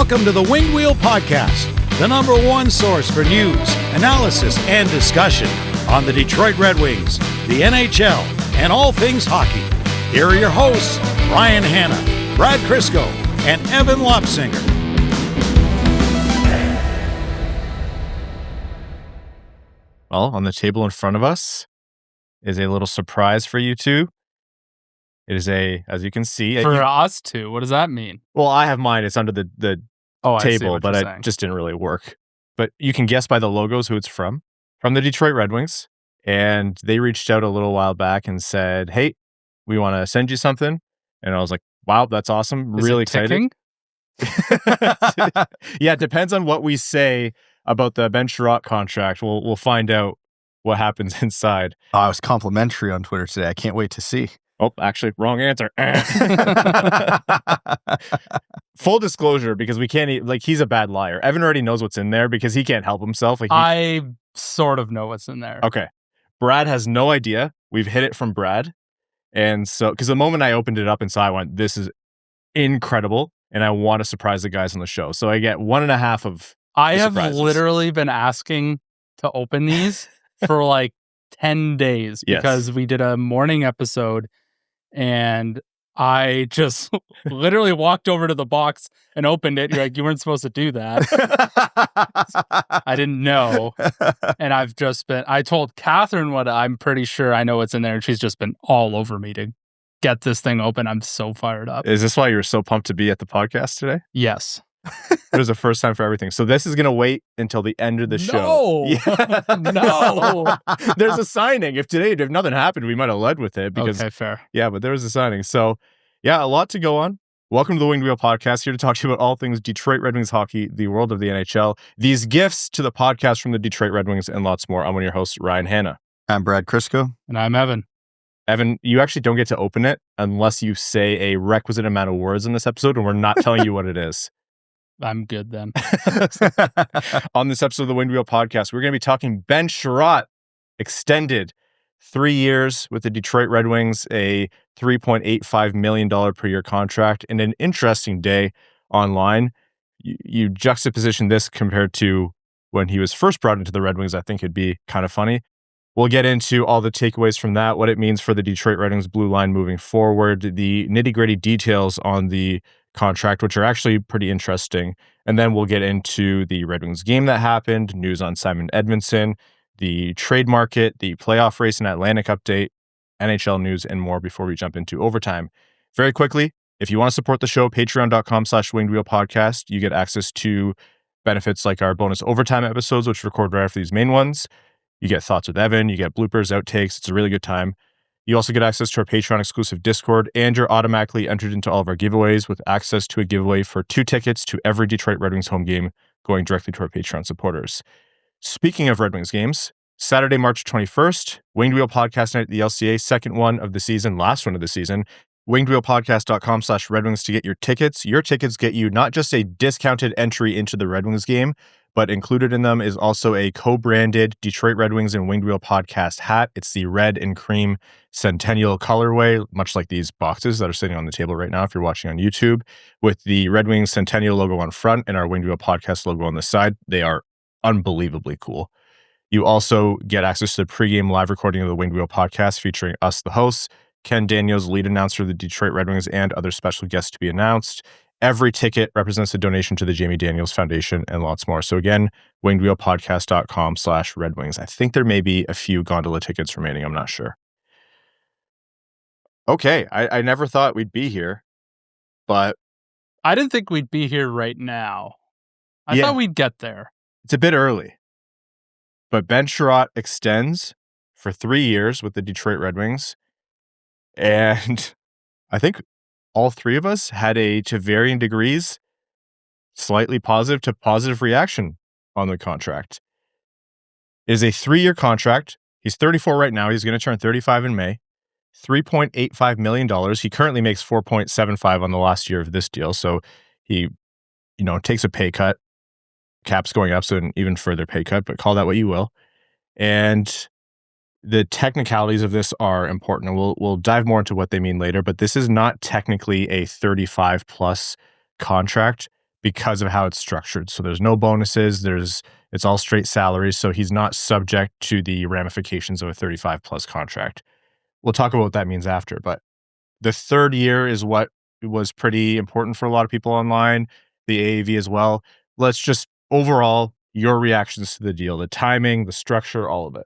Welcome to the Winged Wheel Podcast, the number one source for news, analysis, and discussion on the Detroit Red Wings, the NHL, and all things hockey. Here are your hosts, Ryan Hanna, Brad Crisco, and Evan Lopsinger. Well, on the table in front of us is a little surprise for you two. It is as you can see. For us two, what does that mean? Well, I have mine. It's under the table, but it just didn't really work. But you can guess by the logos who it's from the Detroit Red Wings. And they reached out a little while back and said, hey, we want to send you something. And I was like, wow, that's awesome. Really excited. Yeah, it depends on what we say about the Ben Chiarot contract. We'll find out what happens inside. I was complimentary on Twitter today. I can't wait to see. Oh, actually, wrong answer. Full disclosure, because we can't, he's a bad liar. Evan already knows what's in there because he can't help himself. I sort of know what's in there. Okay. Brad has no idea. We've hid it from Brad. And so, because the moment I opened it up inside, I went, this is incredible. And I want to surprise the guys on the show. So I get 1.5 of I have literally been asking to open these for like 10 days because we did a morning episode and I just literally walked over to the box and opened it. You're like, you weren't supposed to do that. I didn't know. And I told Catherine what I'm pretty sure I know what's in there. And she's just been all over me to get this thing open. I'm so fired up. Is this why you were so pumped to be at the podcast today? Yes. It was the first time for everything. So this is going to wait until the end of the show. No. There's a signing. If nothing happened, we might have led with it. Because, okay, fair. Yeah, but there was a signing. So yeah, a lot to go on. Welcome to the Winged Wheel Podcast, here to talk to you about all things Detroit Red Wings hockey, the world of the NHL, these gifts to the podcast from the Detroit Red Wings, and lots more. I'm one of your hosts, Ryan Hanna. I'm Brad Crisco. And I'm Evan. Evan, you actually don't get to open it unless you say a requisite amount of words in this episode, and we're not telling you what it is. I'm good then. On this episode of the Winged Wheel Podcast, we're going to be talking Ben Chiarot, extended 3 years with the Detroit Red Wings, a $3.85 million per year contract, and an interesting day online. You juxtaposition this compared to when he was first brought into the Red Wings, I think it'd be kind of funny. We'll get into all the takeaways from that, what it means for the Detroit Red Wings blue line moving forward, the nitty-gritty details on the contract, which are actually pretty interesting. And then we'll get into the Red Wings game that happened, news on Simon Edmundson, the trade market, the playoff race and Atlantic update, NHL news, and more before we jump into overtime. Very quickly, if you want to support the show, patreon.com/wingedwheelpodcast, you get access to benefits like our bonus overtime episodes, which record right after these main ones. You get thoughts with Evan, you get bloopers, outtakes. It's a really good time. You also get access to our Patreon exclusive Discord, and you're automatically entered into all of our giveaways with access to a giveaway for 2 tickets to every Detroit Red Wings home game going directly to our Patreon supporters. Speaking of Red Wings games, Saturday, March 21st, Winged Wheel Podcast Night at the LCA, second one of the season, last one of the season. wingedwheelpodcast.com/Red Wings to get your tickets. Your tickets get you not just a discounted entry into the Red Wings game, but included in them is also a co-branded Detroit Red Wings and Winged Wheel Podcast hat. It's the red and cream Centennial colorway, much like these boxes that are sitting on the table right now if you're watching on YouTube, with the Red Wings Centennial logo on front and our Winged Wheel Podcast logo on the side. They are unbelievably cool. You also get access to the pregame live recording of the Winged Wheel Podcast featuring us, the hosts, Ken Daniels, lead announcer of the Detroit Red Wings, and other special guests to be announced. Every ticket represents a donation to the Jamie Daniels Foundation and lots more. So again, wingedwheelpodcast.com/Red Wings. I think there may be a few gondola tickets remaining. I'm not sure. Okay. I never thought we'd be here, but I didn't think we'd be here right now. I thought we'd get there. It's a bit early, but Ben Chiarot extends for 3 years with the Detroit Red Wings. And I think all three of us had to varying degrees, slightly positive to positive reaction on the contract. It is a 3-year contract. He's 34 right now. He's going to turn 35 in May. $3.85 million. He currently makes $4.75 on the last year of this deal. So he, takes a pay cut. Cap's going up, so an even further pay cut, but call that what you will. And the technicalities of this are important, and we'll dive more into what they mean later, but this is not technically a 35-plus contract. because of how it's structured. So there's no bonuses. It's all straight salaries. So he's not subject to the ramifications of a 35 plus contract. We'll talk about what that means after, but the third year is what was pretty important for a lot of people online, the AAV as well. Let's just overall, your reactions to the deal, the timing, the structure, all of it.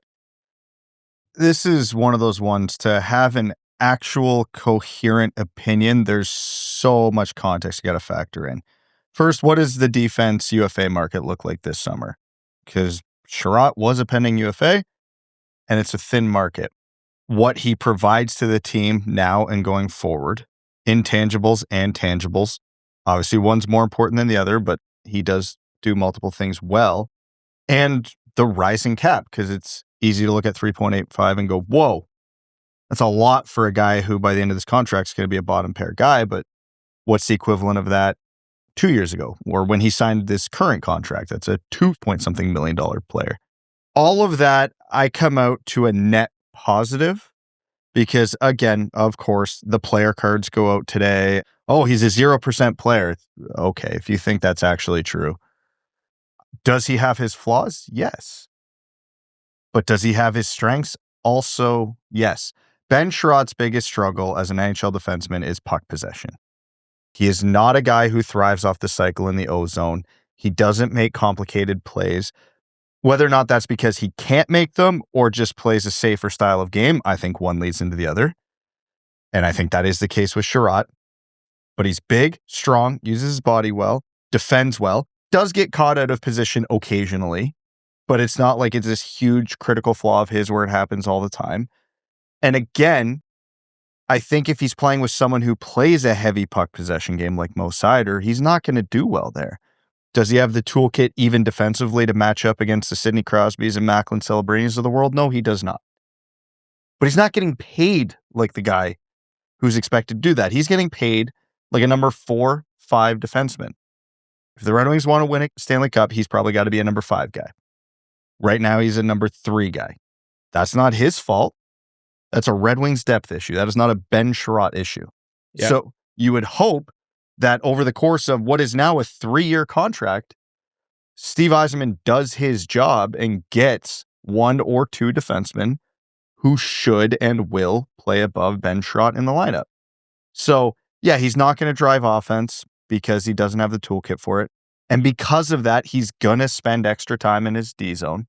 This is one of those ones to have an actual coherent opinion. There's so much context you got to factor in. First, what does the defense UFA market look like this summer? Because Chiarot was a pending UFA, and it's a thin market. What he provides to the team now and going forward, intangibles and tangibles. Obviously, one's more important than the other, but he does do multiple things well. And the rising cap, because it's easy to look at 3.85 and go, whoa, that's a lot for a guy who by the end of this contract is going to be a bottom pair guy. But what's the equivalent of that 2 years ago, or when he signed this current contract? That's a $2-point-something million player. All of that, I come out to a net positive because, again, of course, the player cards go out today. Oh, he's a 0% player. Okay, if you think that's actually true. Does he have his flaws? Yes. But does he have his strengths? Also, yes. Ben Chiarot's biggest struggle as an NHL defenseman is puck possession. He is not a guy who thrives off the cycle in the O zone. He doesn't make complicated plays. Whether or not that's because he can't make them or just plays a safer style of game, I think one leads into the other. And I think that is the case with Chiarot. But he's big, strong, uses his body well, defends well, does get caught out of position occasionally, but it's not like it's this huge critical flaw of his where it happens all the time. And again, I think if he's playing with someone who plays a heavy puck possession game like Mo Seider, he's not going to do well there. Does he have the toolkit even defensively to match up against the Sidney Crosbys and Macklin Celebrini's of the world? No, he does not. But he's not getting paid like the guy who's expected to do that. He's getting paid like a number 4-5 defenseman. If the Red Wings want to win a Stanley Cup, he's probably got to be a number 5 guy. Right now, he's a number 3 guy. That's not his fault. That's a Red Wings depth issue. That is not a Ben Chiarot issue. Yeah. So you would hope that over the course of what is now a 3-year contract, Steve Yzerman does his job and gets 1 or 2 defensemen who should and will play above Ben Chiarot in the lineup. So, yeah, he's not going to drive offense because he doesn't have the toolkit for it. And because of that, he's going to spend extra time in his D zone.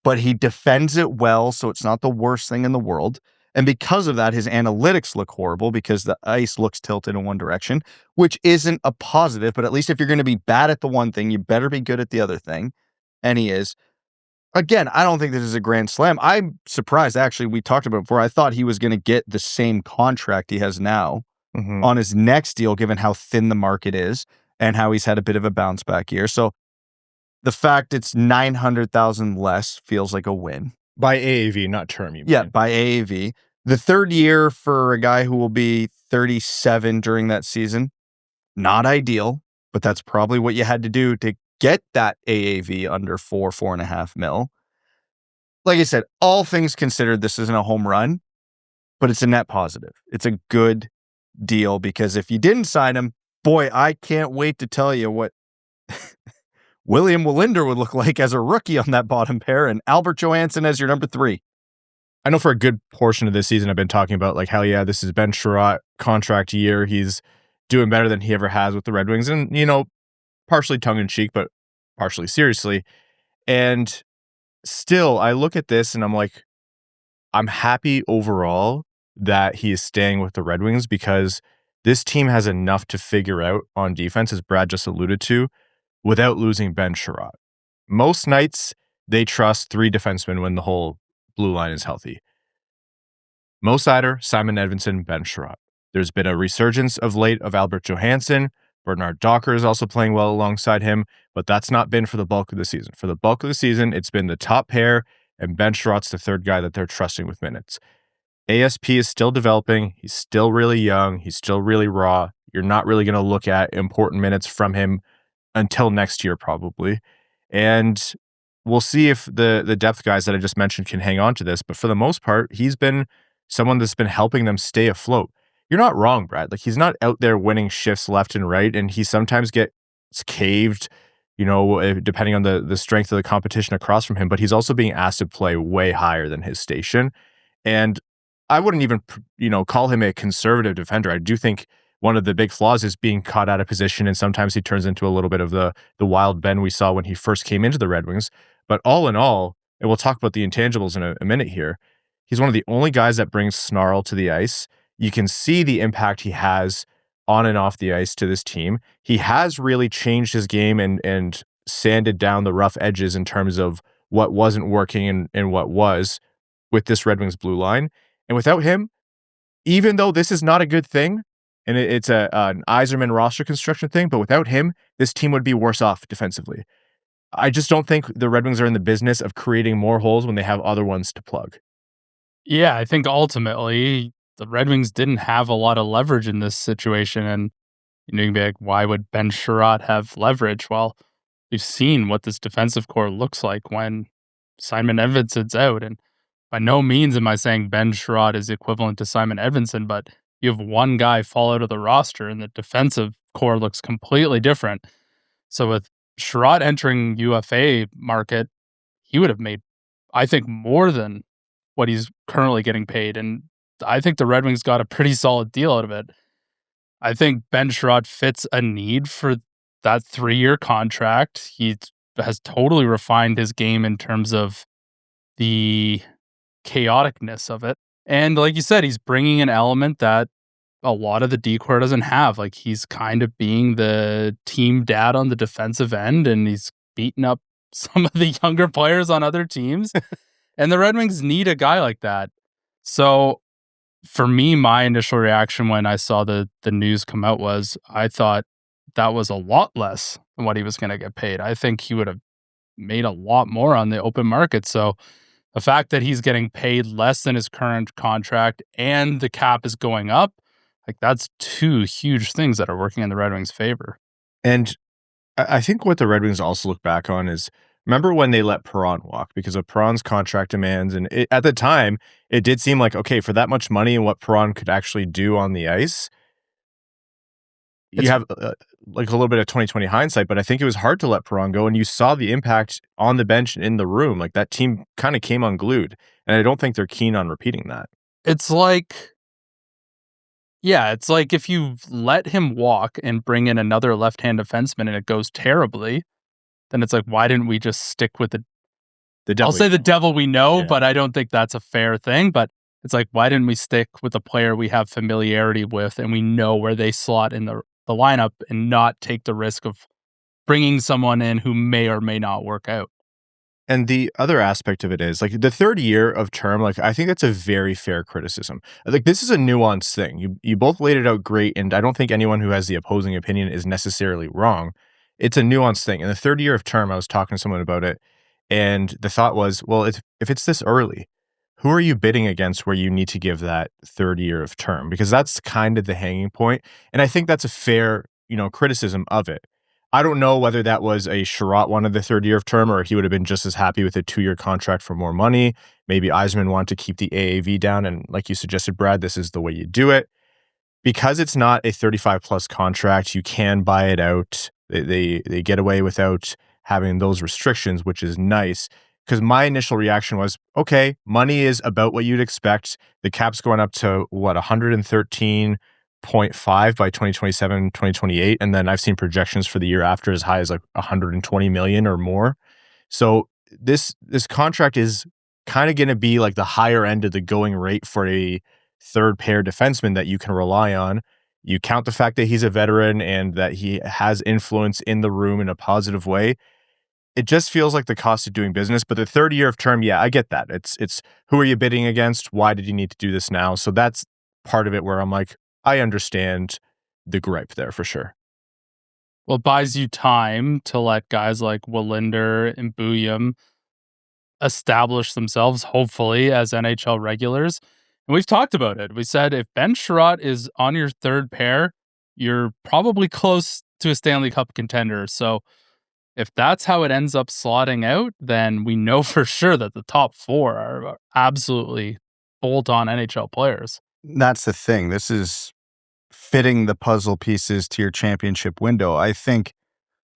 But he defends it well, so it's not the worst thing in the world. And because of that, his analytics look horrible because the ice looks tilted in one direction, which isn't a positive. But at least if you're going to be bad at the one thing, you better be good at the other thing. And he is. Again, I don't think this is a grand slam. I'm surprised, actually, we talked about it before. I thought he was going to get the same contract he has now on his next deal, given how thin the market is and how he's had a bit of a bounce back year. So the fact it's $900,000 less feels like a win. By AAV, not term, you mean. Yeah, by AAV. The third year for a guy who will be 37 during that season, not ideal, but that's probably what you had to do to get that AAV under 4.5 mil. Like I said, all things considered, this isn't a home run, but it's a net positive. It's a good deal because if you didn't sign him, boy, I can't wait to tell you what William Wallinder would look like as a rookie on that bottom pair and Albert Johansson as your number 3. I know for a good portion of this season, I've been talking about like, hell yeah, this is Ben Chiarot contract year. He's doing better than he ever has with the Red Wings. And, you know, partially tongue-in-cheek, but partially seriously. And still, I look at this and I'm like, I'm happy overall that he is staying with the Red Wings because this team has enough to figure out on defense, as Brad just alluded to, without losing Ben Chiarot. Most nights, they trust 3 defensemen when the whole blue line is healthy. Mo Seider, Simon Edvinsson, Ben Chiarot. There's been a resurgence of late of Albert Johansson. Bernard Docker is also playing well alongside him, but that's not been for the bulk of the season. For the bulk of the season, it's been the top pair, and Ben Chiarot's the third guy that they're trusting with minutes. ASP is still developing. He's still really young. He's still really raw. You're not really going to look at important minutes from him until next year, probably. And we'll see if the depth guys that I just mentioned can hang on to this. But for the most part, he's been someone that's been helping them stay afloat. You're not wrong, Brad. Like, he's not out there winning shifts left and right, and he sometimes caved, depending on the strength of the competition across from him, but he's also being asked to play way higher than his station. And I wouldn't even, call him a conservative defender. I do think one of the big flaws is being caught out of position, and sometimes he turns into a little bit of the wild Ben we saw when he first came into the Red Wings. But all in all, and we'll talk about the intangibles in a minute here, he's one of the only guys that brings snarl to the ice. You can see the impact he has on and off the ice to this team. He has really changed his game and sanded down the rough edges in terms of what wasn't working and what was with this Red Wings blue line. And without him, even though this is not a good thing, and it's an Yzerman roster construction thing, but without him, this team would be worse off defensively. I just don't think the Red Wings are in the business of creating more holes when they have other ones to plug. Yeah, I think ultimately the Red Wings didn't have a lot of leverage in this situation. And you can be like, why would Ben Chiarot have leverage? Well, we've seen what this defensive core looks like when Simon Edvinsson's out. And by no means am I saying Ben Chiarot is equivalent to Simon Edvinsson, but you have one guy fall out of the roster and the defensive core looks completely different. So with Chiarot entering UFA market, he would have made, I think, more than what he's currently getting paid. And I think the Red Wings got a pretty solid deal out of it. I think Ben Chiarot fits a need for that 3-year contract. He has totally refined his game in terms of the chaoticness of it. And like you said, he's bringing an element that a lot of the D-core doesn't have. Like, he's kind of being the team dad on the defensive end, and he's beating up some of the younger players on other teams. And the Red Wings need a guy like that. So for me, my initial reaction when I saw the news come out was I thought that was a lot less than what he was going to get paid. I think he would have made a lot more on the open market. So the fact that he's getting paid less than his current contract and the cap is going up, like, that's two huge things that are working in the Red Wings' favor. And I think what the Red Wings also look back on is, remember when they let Perron walk because of Perron's contract demands? And at the time, it did seem like, okay, for that much money and what Perron could actually do on the ice, you have like a little bit of 2020 hindsight, but I think it was hard to let Perron go. And you saw the impact on the bench and in the room. Like, that team kind of came unglued. And I don't think they're keen on repeating that. It's like if you let him walk and bring in another left-hand defenseman and it goes terribly, then it's like, why didn't we just stick with the devil? I'll say the devil we know, yeah. But I don't think that's a fair thing. But it's like, why didn't we stick with a player we have familiarity with and we know where they slot in the lineup and not take the risk of bringing someone in who may or may not work out? And the other aspect of it is, like, the third year of term, like, I think that's a very fair criticism. Like, this is a nuanced thing. You both laid it out great, and I don't think anyone who has the opposing opinion is necessarily wrong. It's a nuanced thing. In the third year of term, I was talking to someone about it, and the thought was, well, if it's this early, who are you bidding against where you need to give that third year of term? Because that's kind of the hanging point, and I think that's a fair, criticism of it. I don't know whether that was a Chiarot wanted the third year of term or he would have been just as happy with a 2-year contract for more money. Maybe Yzerman wanted to keep the AAV down. And like you suggested, Brad, this is the way you do it. Because it's not a 35-plus contract, you can buy it out. They get away without having those restrictions, which is nice. Because my initial reaction was, okay, money is about what you'd expect. The cap's going up to, 113.5 by 2027, 2028. And then I've seen projections for the year after as high as like 120 million or more. So this contract is kind of going to be like the higher end of the going rate for a third pair defenseman that you can rely on. You count the fact that he's a veteran and that he has influence in the room in a positive way. It just feels like the cost of doing business. But the third year of term, yeah, I get that. It's who are you bidding against? Why did you need to do this now? So that's part of it where I'm like, I understand the gripe there for sure. Well, it buys you time to let guys like Wallinder and Bouillon establish themselves, hopefully, as NHL regulars. And we've talked about it. We said if Ben Chiarot is on your third pair, you're probably close to a Stanley Cup contender. So if that's how it ends up slotting out, then we know for sure that the top 4 are absolutely bolt-on NHL players. That's the thing. This is fitting the puzzle pieces to your championship window. I think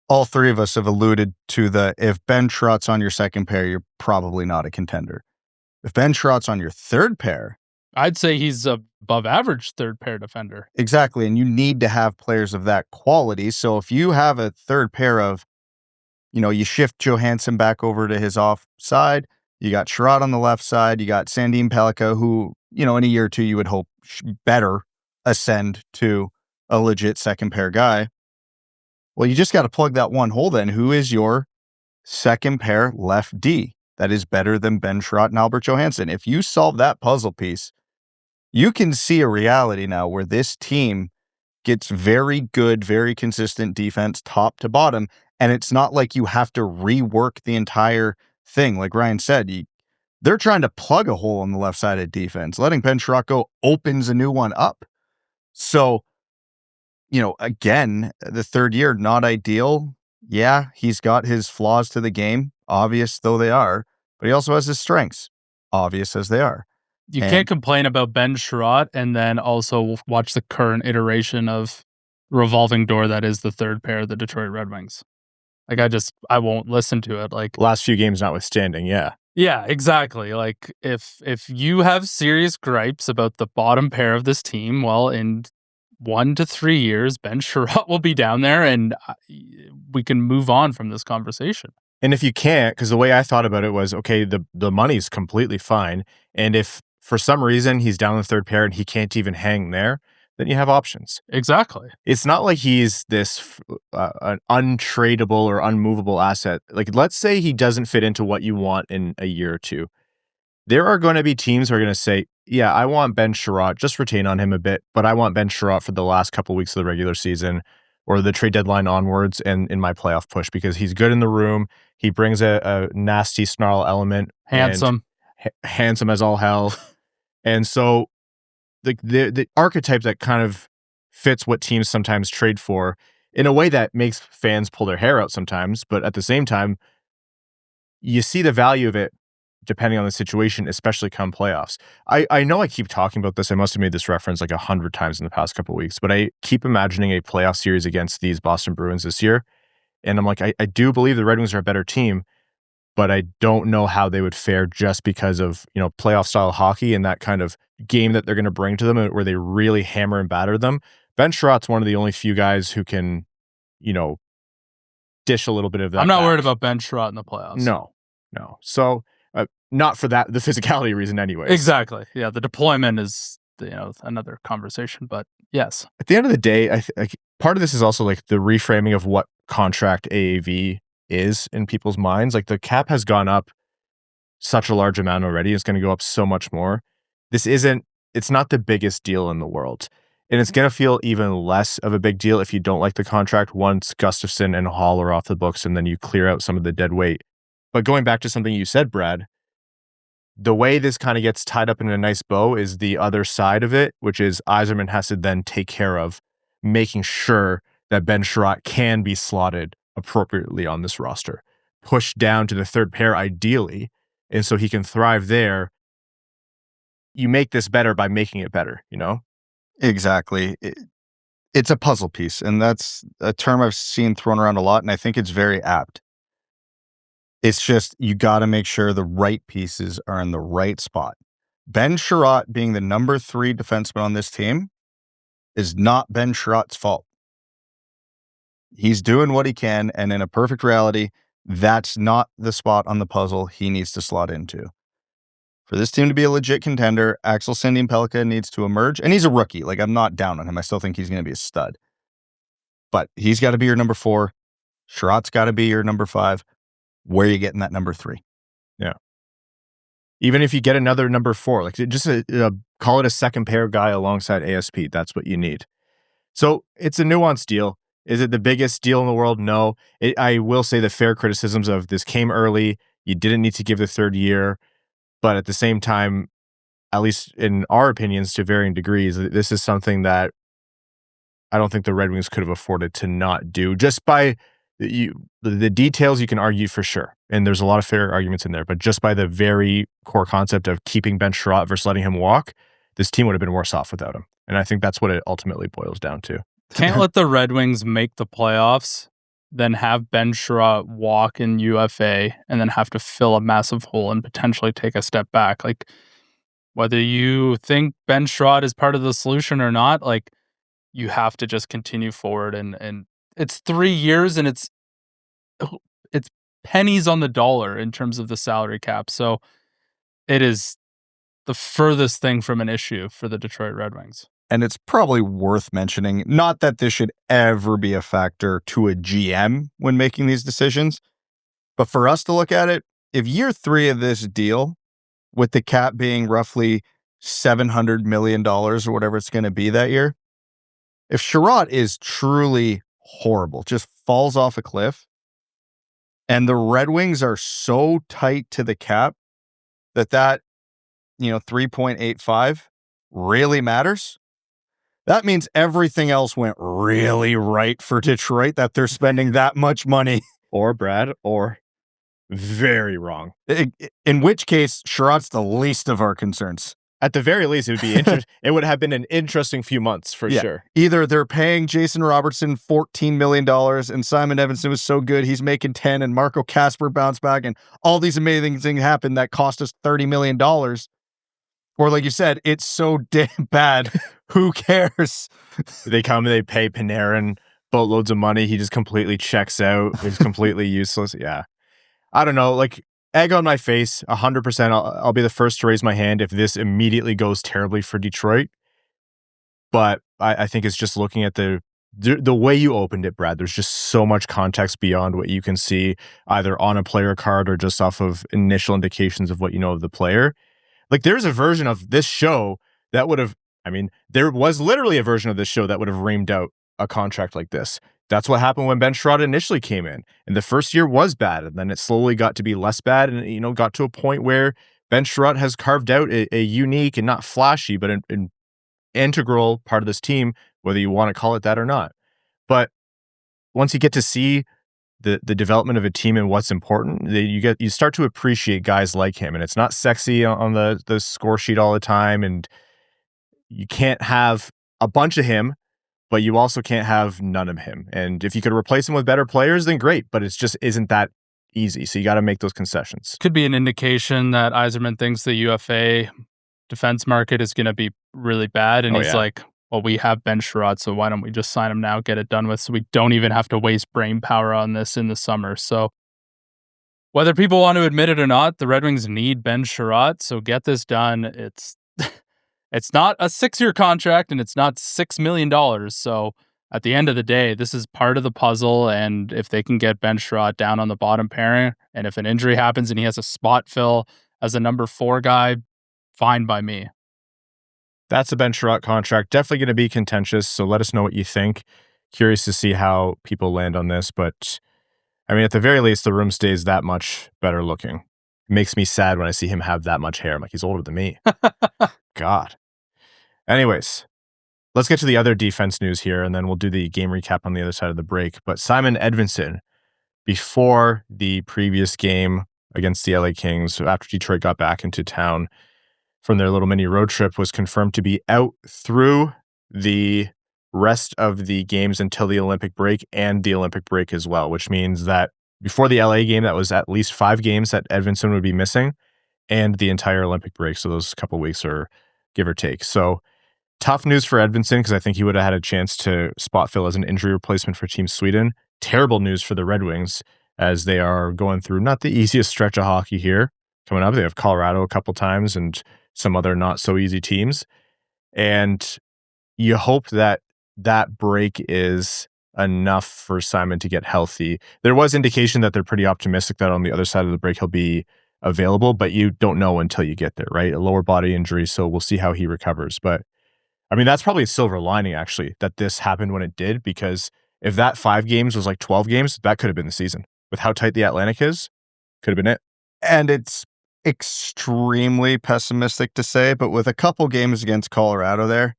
all three of us have alluded to if Ben Chiarot's on your second pair, you're probably not a contender. If Ben Chiarot's on your third pair, I'd say he's above average third pair defender. Exactly. And you need to have players of that quality. So if you have a third pair of, you shift Johansson back over to his off side, you got Chiarot on the left side, you got Sandin-Pellikka, who, in a year or two, you would hope better ascend to a legit second pair guy. Well, you just got to plug that one hole then. Who is your second pair left D that is better than Ben Chiarot and Albert Johansson? If you solve that puzzle piece, you can see a reality now where this team gets very good, very consistent defense top to bottom. And it's not like you have to rework the entire thing. Like Ryan said, they're trying to plug a hole on the left side of defense. Letting Ben Chiarot go opens a new one up. So, again, the third year, not ideal. Yeah, he's got his flaws to the game, obvious though they are, but he also has his strengths, obvious as they are. You can't complain about Ben Chiarot and then also watch the current iteration of revolving door that is the third pair of the Detroit Red Wings. Like, I won't listen to it. Like, last few games notwithstanding, yeah. Yeah, exactly. Like, if you have serious gripes about the bottom pair of this team, well, in 1 to 3 years, Ben Chiarot will be down there and we can move on from this conversation. And if you can't, because the way I thought about it was, okay, the money's completely fine. And if for some reason he's down the third pair and he can't even hang there, then you have options. Exactly. It's not like he's this an untradeable or unmovable asset. Like, let's say he doesn't fit into what you want in a year or two. There are going to be teams who are going to say, yeah, I want Ben Chiarot, just retain on him a bit, but I want Ben Chiarot for the last couple of weeks of the regular season or the trade deadline onwards and in my playoff push because he's good in the room. He brings a nasty snarl element. Handsome. Handsome as all hell. And so the archetype that kind of fits what teams sometimes trade for in a way that makes fans pull their hair out sometimes, but at the same time, you see the value of it depending on the situation, especially come playoffs. I know I keep talking about this. I must have made this reference like 100 times in the past couple of weeks, but I keep imagining a playoff series against these Boston Bruins this year. And I'm like, I do believe the Red Wings are a better team, but I don't know how they would fare just because of, playoff style hockey and that kind of game that they're going to bring to them where they really hammer and batter them. Ben Chiarot's one of the only few guys who can, dish a little bit of that. I'm not back. worried about Ben Chiarot in the playoffs. No. So not for the physicality reason anyway. Exactly. Yeah, the deployment is, another conversation, but yes. At the end of the day, part of this is also like the reframing of what contract AAV is in people's minds. Like, the cap has gone up such a large amount already. It's going to go up so much more. It's not the biggest deal in the world. And it's going to feel even less of a big deal if you don't like the contract once Gustafsson and Hall are off the books and then you clear out some of the dead weight. But going back to something you said, Brad, the way this kind of gets tied up in a nice bow is the other side of it, which is Yzerman has to then take care of making sure that Ben Chiarot can be slotted appropriately on this roster, pushed down to the third pair ideally, and so he can thrive there. You make this better by making it better, Exactly. It's a puzzle piece, and that's a term I've seen thrown around a lot, and I think it's very apt. It's just, you got to make sure the right pieces are in the right spot. Ben Chiarot being the number 3 defenseman on this team is not Ben Chiarot's fault. He's doing what he can, and in a perfect reality, that's not the spot on the puzzle he needs to slot into. For this team to be a legit contender, Axel Sandin-Pellikka needs to emerge, and he's a rookie. Like, I'm not down on him. I still think he's going to be a stud. But he's got to be your number 4. Chiarot's got to be your number 5. Where are you getting that number 3? Yeah. Even if you get another number 4, like just call it a second pair guy alongside ASP. That's what you need. So it's a nuanced deal. Is it the biggest deal in the world? No. I will say the fair criticisms of this came early. You didn't need to give the third year. But at the same time, at least in our opinions to varying degrees, this is something that I don't think the Red Wings could have afforded to not do. Just by the details, you can argue for sure. And there's a lot of fair arguments in there. But just by the very core concept of keeping Ben Chiarot versus letting him walk, this team would have been worse off without him. And I think that's what it ultimately boils down to. Can't let the Red Wings make the playoffs than have Ben Chiarot walk in UFA and then have to fill a massive hole and potentially take a step back. Like, whether you think Ben Chiarot is part of the solution or not, like, you have to just continue forward. And it's 3 years, and it's pennies on the dollar in terms of the salary cap. So it is the furthest thing from an issue for the Detroit Red Wings. And it's probably worth mentioning, not that this should ever be a factor to a GM when making these decisions, but for us to look at it, if year 3 of this deal, with the cap being roughly $700 million or whatever it's going to be that year, if Chiarot is truly horrible, just falls off a cliff, and the Red Wings are so tight to the cap that 3.85 really matters, that means everything else went really right for Detroit, that they're spending that much money. Or Brad, or very wrong. In which case, Chiarot's the least of our concerns. At the very least, it would be it would have been an interesting few months for sure. Either they're paying Jason Robertson $14 million and Simon Edvinsson was so good he's making 10, and Marco Kasper bounced back, and all these amazing things happened that cost us $30 million. Or like you said, it's so damn bad. Who cares? They come, they pay Panarin boatloads of money. He just completely checks out. He's completely useless. Yeah. I don't know. Like, egg on my face, 100%. I'll be the first to raise my hand if this immediately goes terribly for Detroit. But I think it's just looking at the way you opened it, Brad. There's just so much context beyond what you can see either on a player card or just off of initial indications of what you know of the player. Like, there's a version of this show that would have, there was literally a version of this show that would have reamed out a contract like this. That's what happened when Ben Chiarot initially came in. And the first year was bad, and then it slowly got to be less bad, and, got to a point where Ben Chiarot has carved out a unique and not flashy, but an integral part of this team, whether you want to call it that or not. But once you get to see the development of a team and what's important, you start to appreciate guys like him. And it's not sexy on the score sheet all the time, and you can't have a bunch of him, but you also can't have none of him. And if you could replace him with better players, then great, but it just isn't that easy. So you got to make those concessions. Could be an indication that Yzerman thinks the UFA defense market is going to be really bad, and he's like, well, we have Ben Chiarot, so why don't we just sign him now, get it done with, so we don't even have to waste brain power on this in the summer. So whether people want to admit it or not, the Red Wings need Ben Chiarot, so get this done. It's not a 6-year contract, and it's not $6 million. So at the end of the day, this is part of the puzzle, and if they can get Ben Chiarot down on the bottom pairing, and if an injury happens and he has a spot fill as a number 4 guy, fine by me. That's a Ben Chiarot contract. Definitely going to be contentious, so let us know what you think. Curious to see how people land on this, but at the very least, the room stays that much better looking. It makes me sad when I see him have that much hair. I'm like, he's older than me. God. Anyways, let's get to the other defense news here, and then we'll do the game recap on the other side of the break. But Simon Edvinsson, before the previous game against the LA Kings, after Detroit got back into town from their little mini road trip, was confirmed to be out through the rest of the games until the Olympic break and the Olympic break as well, which means that before the LA game, that was at least 5 games that Edvinsson would be missing, and the entire Olympic break. So those couple weeks are give or take. So tough news for Edvinsson, because I think he would have had a chance to spot fill as an injury replacement for Team Sweden. Terrible news for the Red Wings, as they are going through not the easiest stretch of hockey here coming up. They have Colorado a couple times and some other not so easy teams. And you hope that that break is enough for Simon to get healthy. There was indication that they're pretty optimistic that on the other side of the break he'll be available, but you don't know until you get there, right? A lower body injury, so we'll see how he recovers. But that's probably a silver lining, actually, that this happened when it did, because if that 5 games was like 12 games, that could have been the season. With how tight the Atlantic is, could have been it. And it's extremely pessimistic to say, but with a couple games against Colorado there,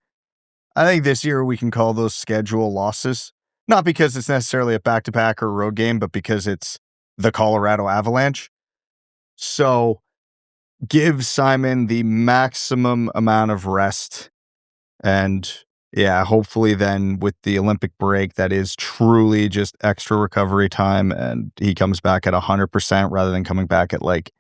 I think this year we can call those schedule losses. Not because it's necessarily a back-to-back or a road game, but because it's the Colorado Avalanche. So give Simon the maximum amount of rest. And Yeah, hopefully then with the Olympic break, that is truly just extra recovery time and he comes back at 100% rather than coming back at like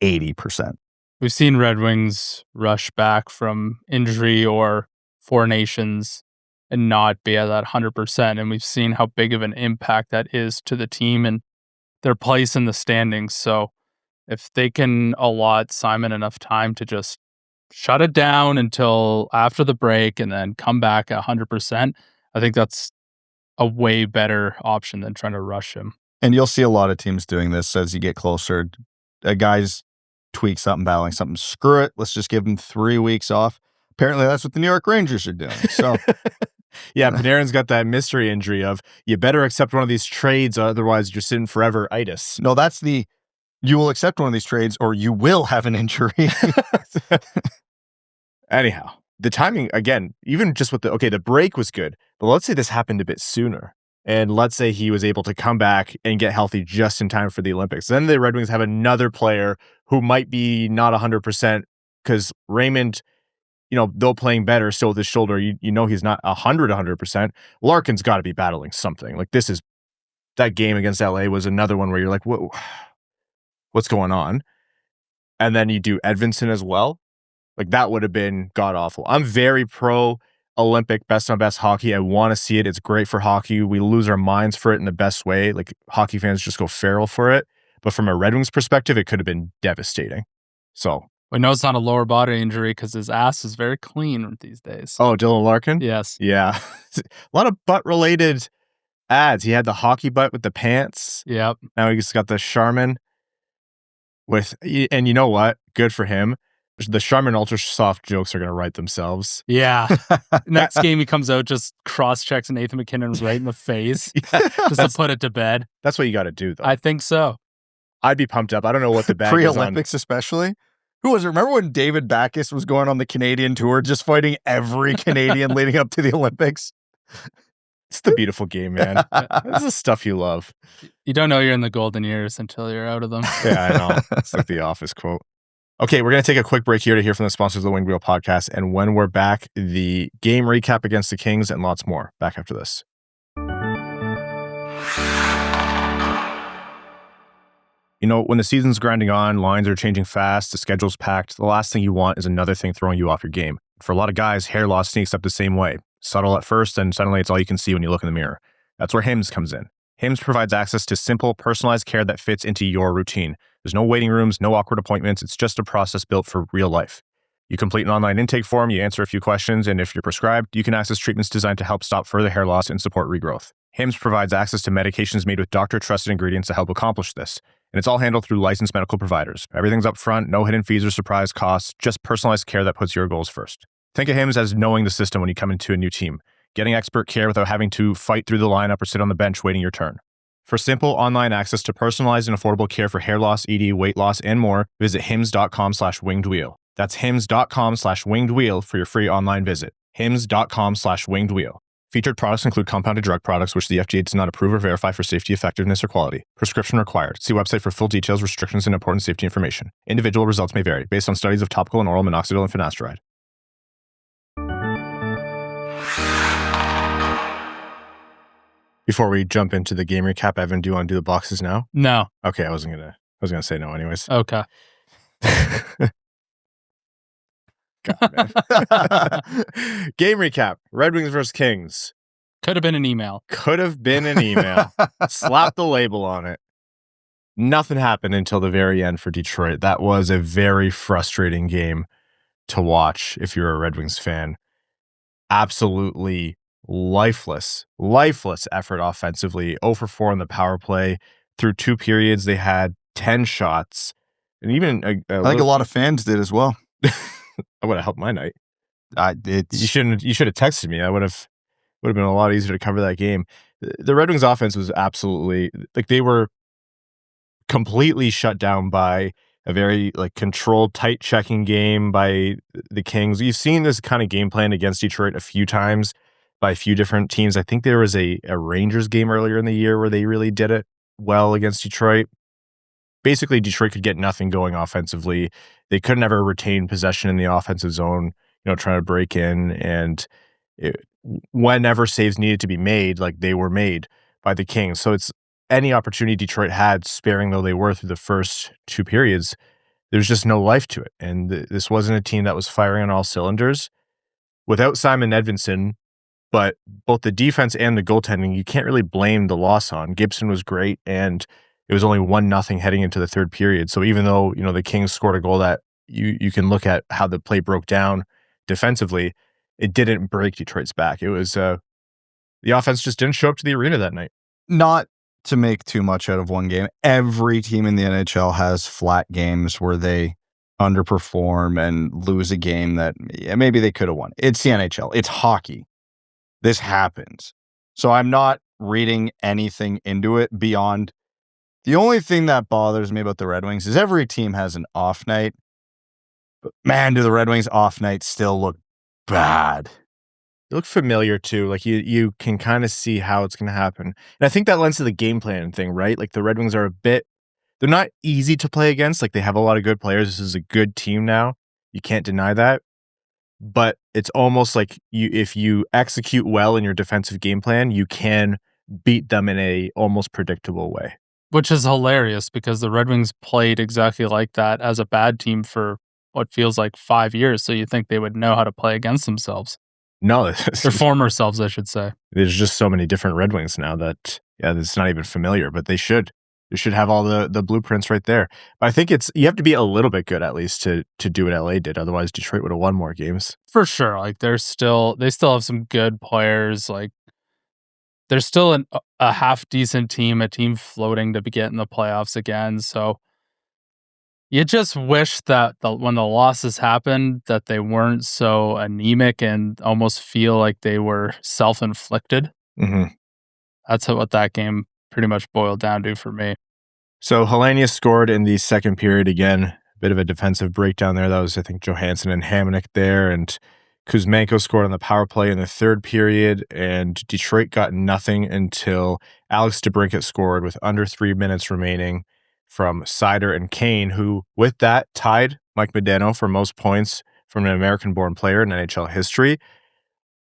80%. We've seen Red Wings rush back from injury or Four Nations and not be at that 100%. And we've seen how big of an impact that is to the team and their place in the standings. So if they can allot Simon enough time to just shut it down until after the break and then come back at 100%, I think that's a way better option than trying to rush him. And you'll see a lot of teams doing this as you get closer. A guy's tweak something, battling something. Screw it. Let's just give him 3 weeks off. Apparently, that's what the New York Rangers are doing. So, yeah, Panarin's got that mystery injury of you better accept one of these trades, otherwise you're sitting forever itis. No, that's the you will accept one of these trades or you will have an injury. Anyhow, the timing, again, even just with the break was good, but let's say this happened a bit sooner. And let's say he was able to come back and get healthy just in time for the Olympics. Then the Red Wings have another player who might be not 100% because Raymond, though playing better still with his shoulder, you know he's not 100%. Larkin's got to be battling something. Like that game against LA was another one where you're like, what's going on? And then you do Edvinsson as well. Like that would have been god awful. I'm very pro Olympic best on best hockey. I want to see it. It's great for hockey. We lose our minds for it in the best way. Like hockey fans just go feral for it. But from a Red Wings perspective, it could have been devastating. So we know it's not a lower body injury because his ass is very clean these days. Oh, Dylan Larkin? Yes. Yeah. A lot of butt related ads. He had the hockey butt with the pants. Yep. Now he's got the Charmin and you know what? Good for him. The Charmin Ultra Soft jokes are going to write themselves. Yeah. Next game he comes out, just cross-checks Nathan McKinnon right in the face just to put it to bed. That's what you got to do, though. I think so. I'd be pumped up. I don't know what the bag is on. Pre-Olympics especially? Who was it? Remember when David Backus was going on the Canadian tour, just fighting every Canadian leading up to the Olympics? It's the beautiful game, man. This is stuff you love. You don't know you're in the golden years until you're out of them. Yeah, I know. It's like the Office quote. Okay, we're going to take a quick break here to hear from the sponsors of the Winged Wheel podcast. And when we're back, the game recap against the Kings and lots more. Back after this. When the season's grinding on, lines are changing fast, the schedule's packed, the last thing you want is another thing throwing you off your game. For a lot of guys, hair loss sneaks up the same way. Subtle at first, and suddenly it's all you can see when you look in the mirror. That's where Hims comes in. Hims provides access to simple, personalized care that fits into your routine. There's no waiting rooms, no awkward appointments. It's just a process built for real life. You complete an online intake form, you answer a few questions, and if you're prescribed, you can access treatments designed to help stop further hair loss and support regrowth. Hims provides access to medications made with doctor-trusted ingredients to help accomplish this. And it's all handled through licensed medical providers. Everything's up front, no hidden fees or surprise costs, just personalized care that puts your goals first. Think of Hims as knowing the system when you come into a new team, getting expert care without having to fight through the lineup or sit on the bench waiting your turn. For simple online access to personalized and affordable care for hair loss, ED, weight loss, and more, visit hims.com/wingedwheel. That's hims.com/wingedwheel for your free online visit. hims.com/wingedwheel. Featured products include compounded drug products, which the FDA does not approve or verify for safety, effectiveness, or quality. Prescription required. See website for full details, restrictions, and important safety information. Individual results may vary based on studies of topical and oral minoxidil and finasteride. Before we jump into the game recap, Evan, do you want to do the boxes now? No. Okay, I was gonna say no anyways. Okay. God, man. Game recap. Red Wings versus Kings. Could have been an email. Slap the label on it. Nothing happened until the very end for Detroit. That was a very frustrating game to watch if you're a Red Wings fan. Absolutely lifeless effort offensively. 0 for 4 on the power play. Through 2 periods, they had 10 shots. And even I think a lot of fans did as well. I would have helped my night. You should have texted me. I would have been a lot easier to cover that game. The Red Wings offense was absolutely they were completely shut down by a very controlled, tight checking game by the Kings. You've seen this kind of game plan against Detroit a few times by a few different teams. I think there was a Rangers game earlier in the year where they really did it well against Detroit. Basically, Detroit could get nothing going offensively. They could never retain possession in the offensive zone, trying to break in. And whenever saves needed to be made, like they were made by the Kings. So it's any opportunity Detroit had, sparing though they were through the first two periods, there's just no life to it. And this wasn't a team that was firing on all cylinders. Without Simon Edvinsson, but both the defense and the goaltending, you can't really blame the loss on. Gibson was great, and it was only 1-0 heading into the third period. So even though, the Kings scored a goal that you can look at how the play broke down defensively, it didn't break Detroit's back. It was the offense just didn't show up to the arena that night. Not to make too much out of one game. Every team in the NHL has flat games where they underperform and lose a game that maybe they could have won. It's the NHL. It's hockey. This happens. So I'm not reading anything into it beyond the only thing that bothers me about the Red Wings is every team has an off night. But man, do the Red Wings off nights still look bad. They look familiar too. Like you can kind of see how it's going to happen. And I think that lends to the game plan thing, right? Like the Red Wings are they're not easy to play against. Like they have a lot of good players. This is a good team now. You can't deny that. But it's almost like if you execute well in your defensive game plan, you can beat them in a almost predictable way. Which is hilarious because the Red Wings played exactly like that as a bad team for what feels like 5 years. So you think they would know how to play against themselves. No, their former selves, I should say. There's just so many different Red Wings now that, it's not even familiar, but they should. They should have all the blueprints right there. But I think you have to be a little bit good at least to do what LA did. Otherwise, Detroit would have won more games. For sure. Like they still have some good players. Like they're still a half decent team, a team floating to get in the playoffs again. So you just wish that when the losses happened, that they weren't so anemic and almost feel like they were self-inflicted. Mm-hmm. That's what that game pretty much boiled down to for me. So Helenius scored in the second period again. A bit of a defensive breakdown there. That was, I think, Johansson and Hamonic there. And Kuzmenko scored on the power play in the third period. And Detroit got nothing until Alex DeBrincat scored with under 3 minutes remaining from Seider and Kane, who, with that, tied Mike Modano for most points from an American-born player in NHL history.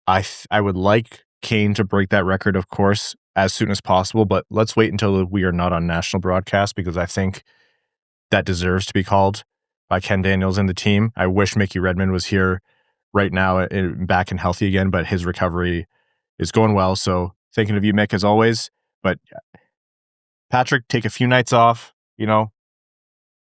I would like Kane to break that record, of course, as soon as possible, but let's wait until we are not on national broadcast because I think that deserves to be called by Ken Daniels and the team. I wish Mickey Redmond was here right now, back and healthy again, but his recovery is going well. So thinking of you, Mick, as always. But Patrick, take a few nights off,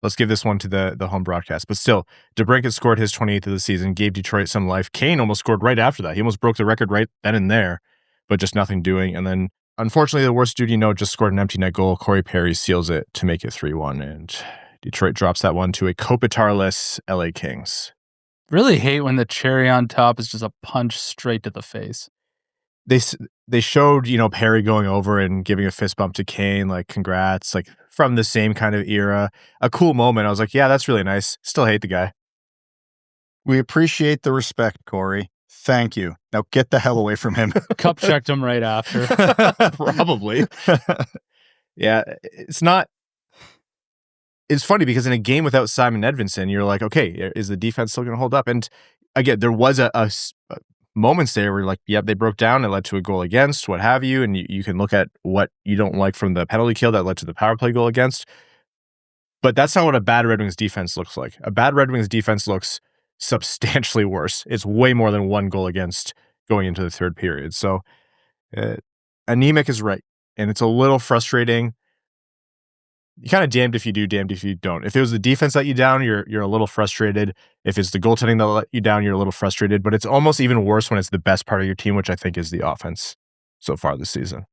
Let's give this one to the home broadcast. But still, DeBrincat scored his 28th of the season, gave Detroit some life. Kane almost scored right after that. He almost broke the record right then and there, but just nothing doing. And then, unfortunately, the worst dude just scored an empty net goal. Corey Perry seals it to make it 3-1, and Detroit drops that one to a Kopitar-less LA Kings. Really hate when the cherry on top is just a punch straight to the face. They showed, Perry going over and giving a fist bump to Kane, like, congrats, like, from the same kind of era. A cool moment. I was like, yeah, that's really nice. Still hate the guy. We appreciate the respect, Corey. Thank you. Now get the hell away from him. Cup checked him right after. Probably. Yeah, it's funny because in a game without Simon Edvinsson, you're like, okay, is the defense still going to hold up? And again, there was a moments there where you're like, yep, they broke down. It led to a goal against, what have you. And you can look at what you don't like from the penalty kill that led to the power play goal against. But that's not what a bad Red Wings defense looks like. A bad Red Wings defense looks substantially worse. It's way more than one goal against going into the third period. So anemic is right. And it's a little frustrating. You're kind of damned if you do, damned if you don't. If it was the defense that let you down, you're a little frustrated. If it's the goaltending that let you down, you're a little frustrated. But it's almost even worse when it's the best part of your team, which I think is the offense so far this season.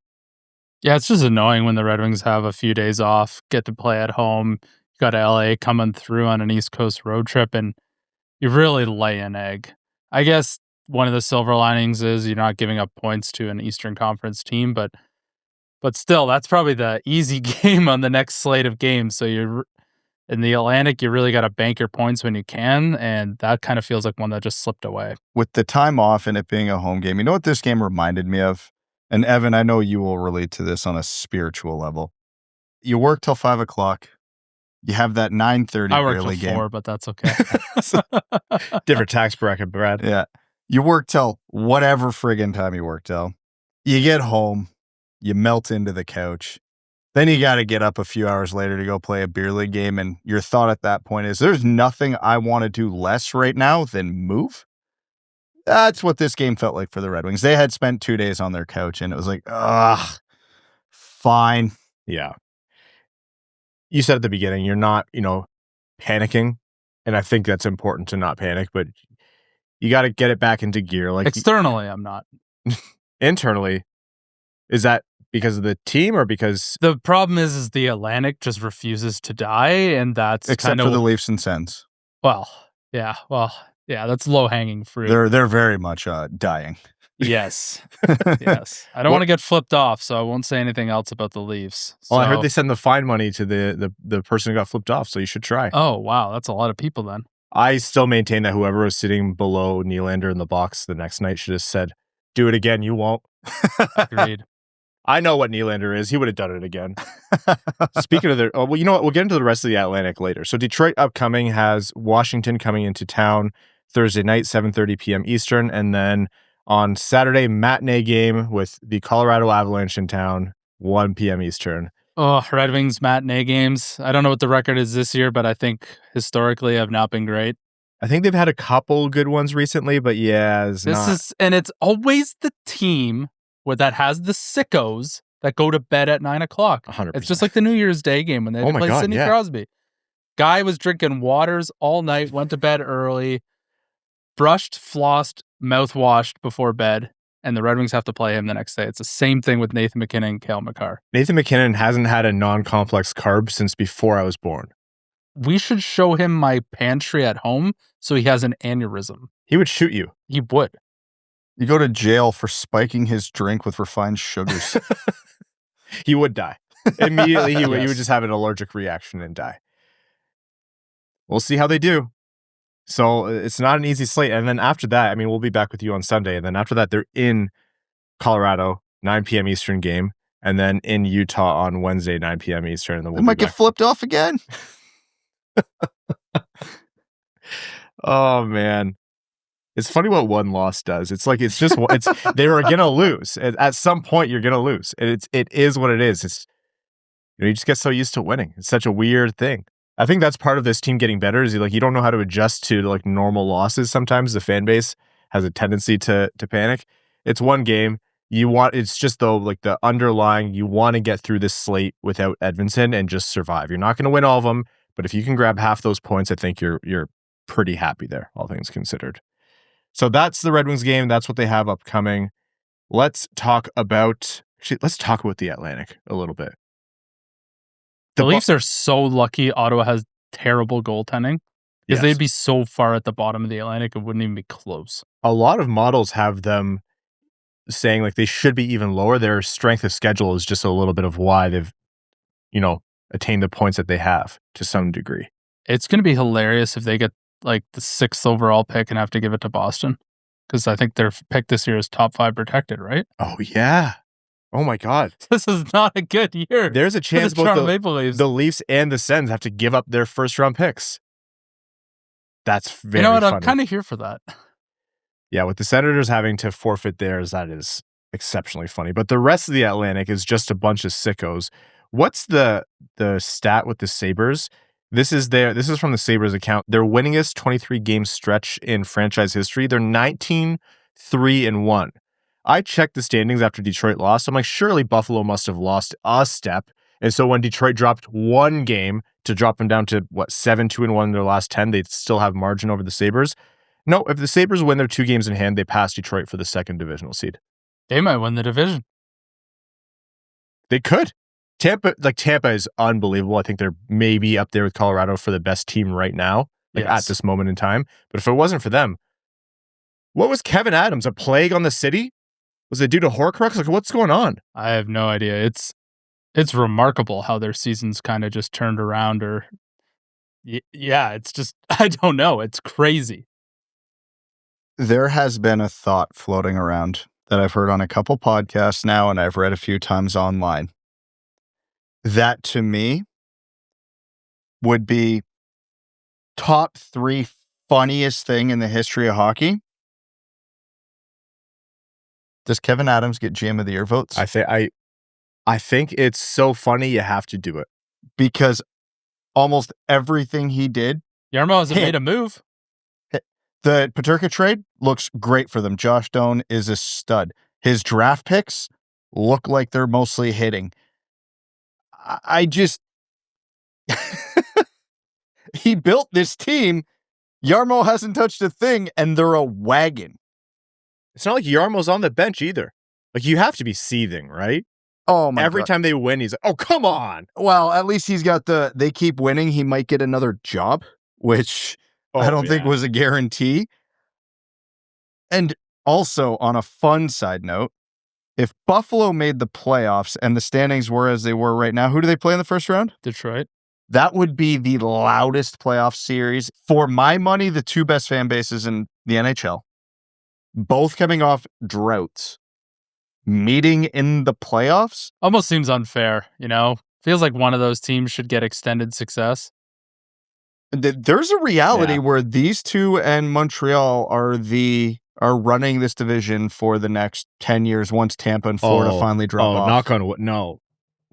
Yeah, it's just annoying when the Red Wings have a few days off, get to play at home. You got LA coming through on an East Coast road trip, and you really lay an egg. I guess one of the silver linings is you're not giving up points to an Eastern Conference team, but still, that's probably the easy game on the next slate of games. So you're in the Atlantic, you really got to bank your points when you can, and that kind of feels like one that just slipped away. With the time off and it being a home game, you know what this game reminded me of? And Evan, I know you will relate to this on a spiritual level. You work till 5 o'clock. You have that 9:30 I work early till game. 4, but that's okay. Different tax bracket, Brad. Yeah. You work till whatever friggin' time you work till. You get home, you melt into the couch. Then you got to get up a few hours later to go play a beer league game. And your thought at that point is, there's nothing I want to do less right now than move. That's what this game felt like for the Red Wings. They had spent 2 days on their couch and it was like, ugh, fine. Yeah. You said at the beginning, you're not, panicking. And I think that's important to not panic, but you got to get it back into gear. Like externally, I'm not. Internally, is that because of the team or because the problem is the Atlantic just refuses to die, and that's except for the Leafs and Sens. Well, that's low hanging fruit. They're very much dying. Yes, yes. I don't want to get flipped off, so I won't say anything else about the Leafs. Well, I heard they send the fine money to the person who got flipped off, so you should try. Oh wow, that's a lot of people then. I still maintain that whoever was sitting below Nylander in the box the next night should have said, "Do it again, you won't." Agreed. I know what Nylander is. He would have done it again. Speaking of you know what? We'll get into the rest of the Atlantic later. So Detroit upcoming has Washington coming into town Thursday night, 7:30 p.m. Eastern. And then on Saturday, matinee game with the Colorado Avalanche in town, 1 p.m. Eastern. Oh, Red Wings matinee games. I don't know what the record is this year, but I think historically have not been great. I think they've had a couple good ones recently, but yeah, and it's always the team that has the sickos that go to bed at 9 o'clock. 100%. It's just like the New Year's Day game when they had to play Sidney Crosby. Guy was drinking waters all night, went to bed early, brushed, flossed, mouthwashed before bed, and the Red Wings have to play him the next day. It's the same thing with Nathan MacKinnon and Cale Makar. Nathan MacKinnon hasn't had a non-complex carb since before I was born. We should show him my pantry at home so he has an aneurysm. He would shoot you. He would. You go to jail for spiking his drink with refined sugars. He would die. Immediately, he would just have an allergic reaction and die. We'll see how they do. So it's not an easy slate. And then after that, we'll be back with you on Sunday. And then after that, they're in Colorado, 9 p.m. Eastern game. And then in Utah on Wednesday, 9 p.m. Eastern. And then we'll might get flipped off again. Oh, man. It's funny what one loss does. It's like they were gonna lose. At some point, you're gonna lose. It is what it is. It's you just get so used to winning. It's such a weird thing. I think that's part of this team getting better. Is you don't know how to adjust to like normal losses. Sometimes the fan base has a tendency to panic. It's one game. It's just though like the underlying. You want to get through this slate without Edvinsson and just survive. You're not going to win all of them, but if you can grab half those points, I think you're pretty happy there. All things considered. So that's the Red Wings game. That's what they have upcoming. Let's talk about the Atlantic a little bit. The Leafs are so lucky Ottawa has terrible goaltending because they'd be so far at the bottom of the Atlantic, it wouldn't even be close. A lot of models have them saying like they should be even lower. Their strength of schedule is just a little bit of why they've, attained the points that they have to some degree. It's going to be hilarious if they get like the 6th overall pick and have to give it to Boston, because I think their pick this year is top 5 protected, right? Oh yeah. Oh my God. This is not a good year. There's a chance both the Leafs and the Sens have to give up their first round picks. That's very funny. I'm kind of here for that. Yeah, with the Senators having to forfeit theirs, that is exceptionally funny. But the rest of the Atlantic is just a bunch of sickos. What's the stat with the Sabres? This is from the Sabres account. Their winningest 23-game stretch in franchise history. They're 19-3-1. I checked the standings after Detroit lost. I'm like, surely Buffalo must have lost a step. And so when Detroit dropped one game to drop them down to 7-2-1 in their last 10, they'd still have margin over the Sabres. No, if the Sabres win their 2 games in hand, they pass Detroit for the 2nd divisional seed. They might win the division. They could. Tampa is unbelievable. I think they're maybe up there with Colorado for the best team right now, at this moment in time. But if it wasn't for them, what was Kevin Adams? A plague on the city? Was it due to Horcrux? Like, what's going on? I have no idea. It's remarkable how their season's kind of just turned around, it's just, I don't know. It's crazy. There has been a thought floating around that I've heard on a couple podcasts now, and I've read a few times online. That to me would be top 3 funniest thing in the history of hockey. Does Kevin Adams get GM of the Year votes? I think it's so funny you have to do it. Because almost everything he did. Jarmo hasn't made a move. The Peterka trade looks great for them. Josh Doan is a stud. His draft picks look like they're mostly hitting. I just... He built this team. Jarmo hasn't touched a thing, and they're a wagon. It's not like Jarmo's on the bench either. Like, you have to be seething, right? Oh my Every God. time they win, he's like, oh, come on. Well, at least he's got they keep winning. He might get another job, which I don't think was a guarantee. And also, on a fun side note, if Buffalo made the playoffs and the standings were as they were right now, who do they play in the first round? Detroit. That would be the loudest playoff series. For my money, the two best fan bases in the NHL, both coming off droughts, meeting in the playoffs. Almost seems unfair, Feels like one of those teams should get extended success. There's a reality where these two and Montreal are running this division for the next 10 years once Tampa and Florida finally drop off. Knock on wood. No,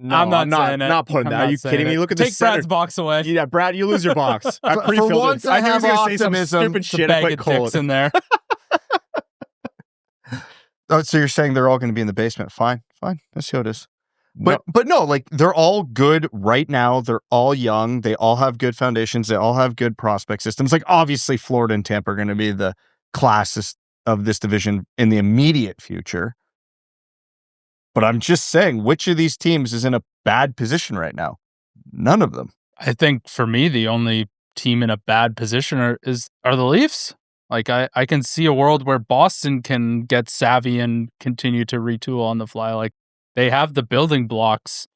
I'm not putting that. Are you kidding me? Look at Take Brad's box away. Yeah, Brad, you lose your box. I pre-filled it. I knew he was going to say some stupid shit. I put coal in there. Oh, so you're saying they're all going to be in the basement? Fine. Let's see how it is. But no, like they're all good right now. They're all young. They all have good foundations. They all have good prospect systems. Like obviously Florida and Tampa are going to be the classes of this division in the immediate future. But I'm just saying, which of these teams is in a bad position right now? None of them. I think for me, the only team in a bad position are the Leafs. Like I can see a world where Boston can get savvy and continue to retool on the fly. Like they have the building blocks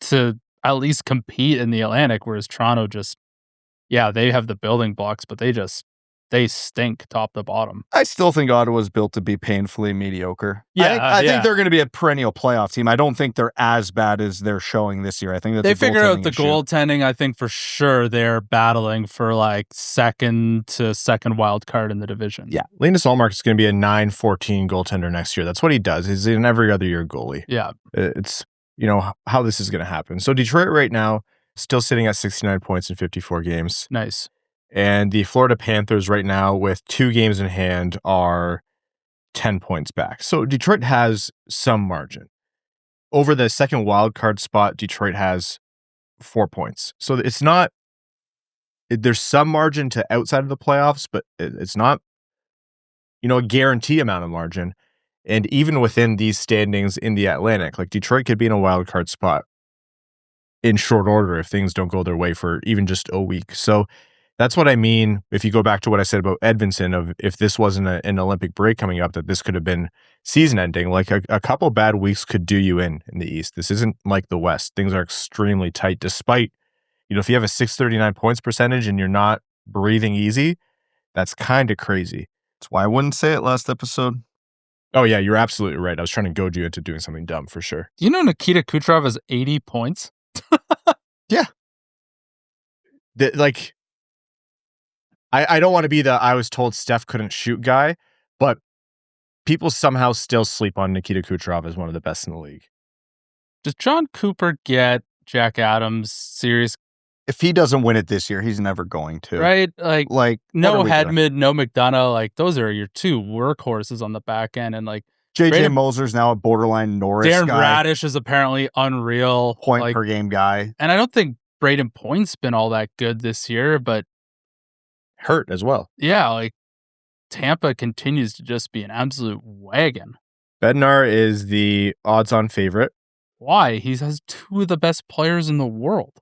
to at least compete in the Atlantic, whereas Toronto they have the building blocks, but they stink top to bottom. I still think Ottawa's built to be painfully mediocre. Yeah, I think they're going to be a perennial playoff team. I don't think they're as bad as they're showing this year. I think that they figure out the goaltending. I think for sure they're battling for like second wild card in the division. Yeah, Linus Ullmark is going to be a 9-14 goaltender next year. That's what he does. He's an every other year goalie. Yeah, it's how this is going to happen. So Detroit right now still sitting at 69 points in 54 games. Nice. And the Florida Panthers right now with 2 games in hand are 10 points back. So Detroit has some margin. Over the second wild card spot, Detroit has 4 points. So it's not, there's some margin to outside of the playoffs, but it's not, a guarantee amount of margin. And even within these standings in the Atlantic, like Detroit could be in a wild card spot in short order if things don't go their way for even just a week. So that's what I mean. If you go back to what I said about Edvinsson, of if this wasn't an Olympic break coming up, that this could have been season ending. Like a couple bad weeks could do you in the East. This isn't like the West. Things are extremely tight. Despite, if you have a 639 points percentage and you're not breathing easy, that's kind of crazy. That's why I wouldn't say it last episode. Oh yeah, you're absolutely right. I was trying to goad you into doing something dumb for sure. Do you know Nikita Kucherov has 80 points? Yeah. I don't want to be the I was told Steph couldn't shoot guy, but people somehow still sleep on Nikita Kucherov as one of the best in the league. Does John Cooper get Jack Adams serious? If he doesn't win it this year, he's never going to. Right? Like no Hedman, doing? no McDonough. Like those are your two workhorses on the back end. And like JJ Moser's now a borderline Norris Darren guy. Radish is apparently unreal. Point per game guy. And I don't think Braden Point's been all that good this year, but hurt as well. Yeah, like Tampa continues to just be an absolute wagon. Bednar is the odds-on favorite. Why? He has 2 of the best players in the world.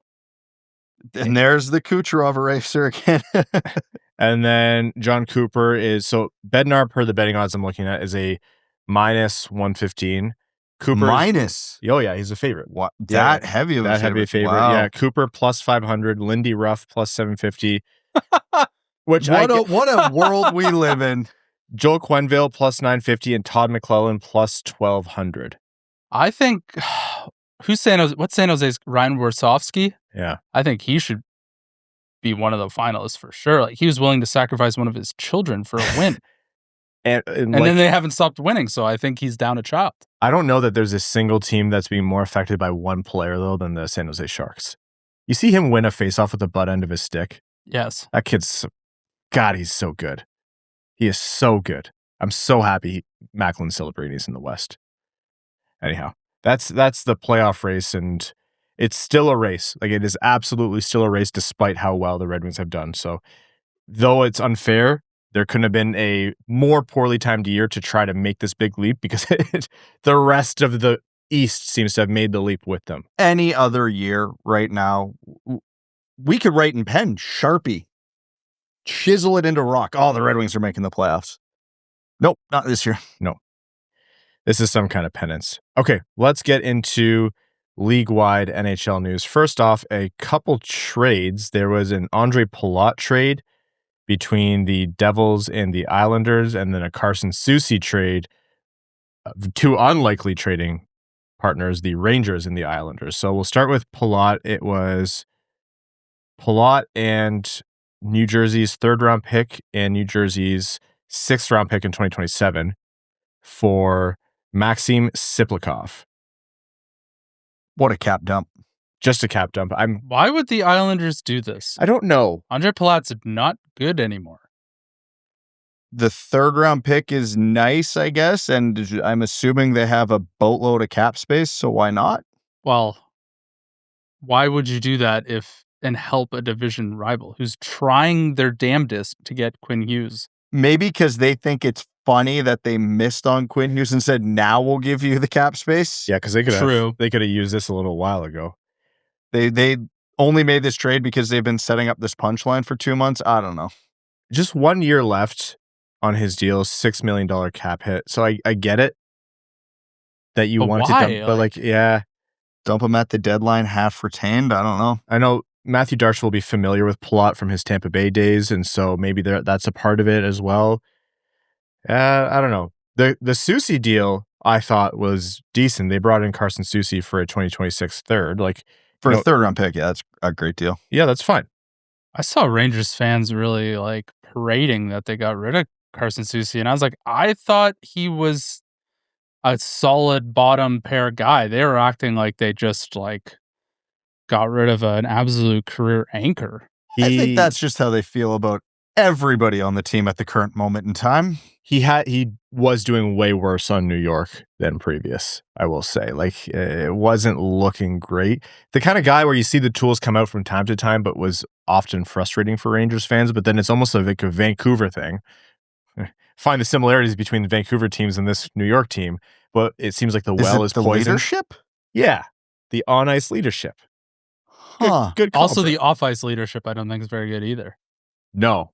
And there's the Kucherov eraser again. And then John Cooper is, so Bednar per the betting odds I'm looking at is a minus 115. Cooper minus? Oh yeah, he's a favorite. What? That heavy of a favorite? That heavy a favorite. Wow. Yeah, Cooper plus 500, Lindy Ruff plus 750. What a world we live in. Joel Quenneville plus 950 and Todd McClellan plus 1200. I think what's San Jose's Ryan Warsofsky? Yeah. I think he should be one of the finalists for sure. Like he was willing to sacrifice one of his children for a win. And then they haven't stopped winning, so I think he's down a child. I don't know that there's a single team that's being more affected by one player, though, than the San Jose Sharks. You see him win a faceoff with the butt end of his stick? Yes. That kid's, God, he's so good. He is so good. I'm so happy Macklin's celebrating he's in the West. Anyhow, that's the playoff race, and it's still a race. Like, it is absolutely still a race despite how well the Red Wings have done. So, though it's unfair, there couldn't have been a more poorly timed year to try to make this big leap because the rest of the East seems to have made the leap with them. Any other year right now, we could write in pen, Sharpie, chisel it into rock. Oh, the Red Wings are making the playoffs. Nope, not this year. No. This is some kind of penance. Okay, let's get into league-wide NHL news. First off, a couple trades. There was an Andre Palat trade between the Devils and the Islanders, and then a Carson Soucy trade. Two unlikely trading partners, the Rangers and the Islanders. So we'll start with Palat. It was Palat and New Jersey's 3rd-round pick and New Jersey's 6th-round pick in 2027 for Maxim Siplikov. What a cap dump. Just a cap dump. Why would the Islanders do this? I don't know. Andre Palat's not good anymore. The 3rd-round pick is nice, I guess, and I'm assuming they have a boatload of cap space, so why not? Well, why would you do that and help a division rival who's trying their damnedest to get Quinn Hughes? Maybe because they think it's funny that they missed on Quinn Hughes and said, now we'll give you the cap space. Yeah, because they could have used this a little while ago. They only made this trade because they've been setting up this punchline for 2 months. I don't know. Just 1 year left on his deal, $6 million cap hit. So I get it that you wanted to dump, but yeah. Dump him at the deadline, half retained. I don't know. I know Matthew Darche will be familiar with Palat from his Tampa Bay days, and so maybe that's a part of it as well. I don't know. The Soucy deal I thought was decent. They brought in Carson Soucy for a 2026 third. For a 3rd-round pick, yeah, that's a great deal. Yeah, that's fine. I saw Rangers fans really parading that they got rid of Carson Soucy, and I was like, I thought he was a solid bottom pair guy. They were acting like they just got rid of an absolute career anchor. I think that's just how they feel about everybody on the team at the current moment in time. He was doing way worse on New York than previous, I will say. It wasn't looking great. The kind of guy where you see the tools come out from time to time, but was often frustrating for Rangers fans. But then it's almost a Vancouver thing. Find the similarities between the Vancouver teams and this New York team, but it seems like the well is poisoned. Leadership? Yeah, the on-ice leadership. Huh. Good also, the off-ice leadership I don't think is very good either. No.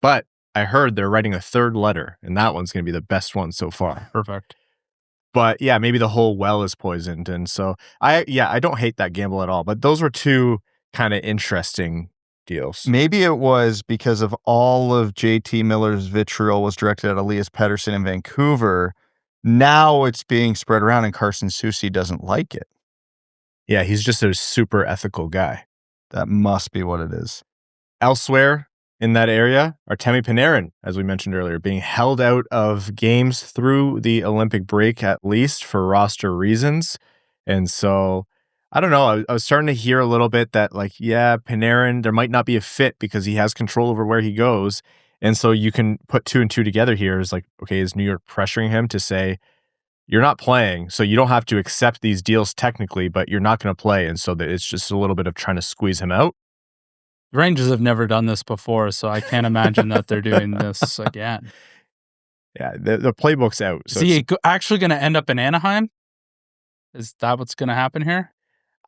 But I heard they're writing a 3rd letter, and that one's going to be the best one so far. Perfect. But yeah, maybe the whole well is poisoned. And so I don't hate that gamble at all. But those were two kind of interesting deals. Maybe it was because of all of JT Miller's vitriol was directed at Elias Pettersson in Vancouver. Now it's being spread around and Carson Soucy doesn't like it. Yeah, he's just a super ethical guy. That must be what it is. Elsewhere in that area, Artemi Panarin, as we mentioned earlier, being held out of games through the Olympic break, at least for roster reasons. And so, I don't know, I was starting to hear a little bit that Panarin, there might not be a fit because he has control over where he goes. And so you can put 2 and 2 together here is okay, is New York pressuring him to say, you're not playing, so you don't have to accept these deals technically, but you're not going to play. And so it's just a little bit of trying to squeeze him out. The Rangers have never done this before, so I can't imagine that they're doing this again. Yeah, the playbook's out. So is he actually going to end up in Anaheim? Is that what's going to happen here?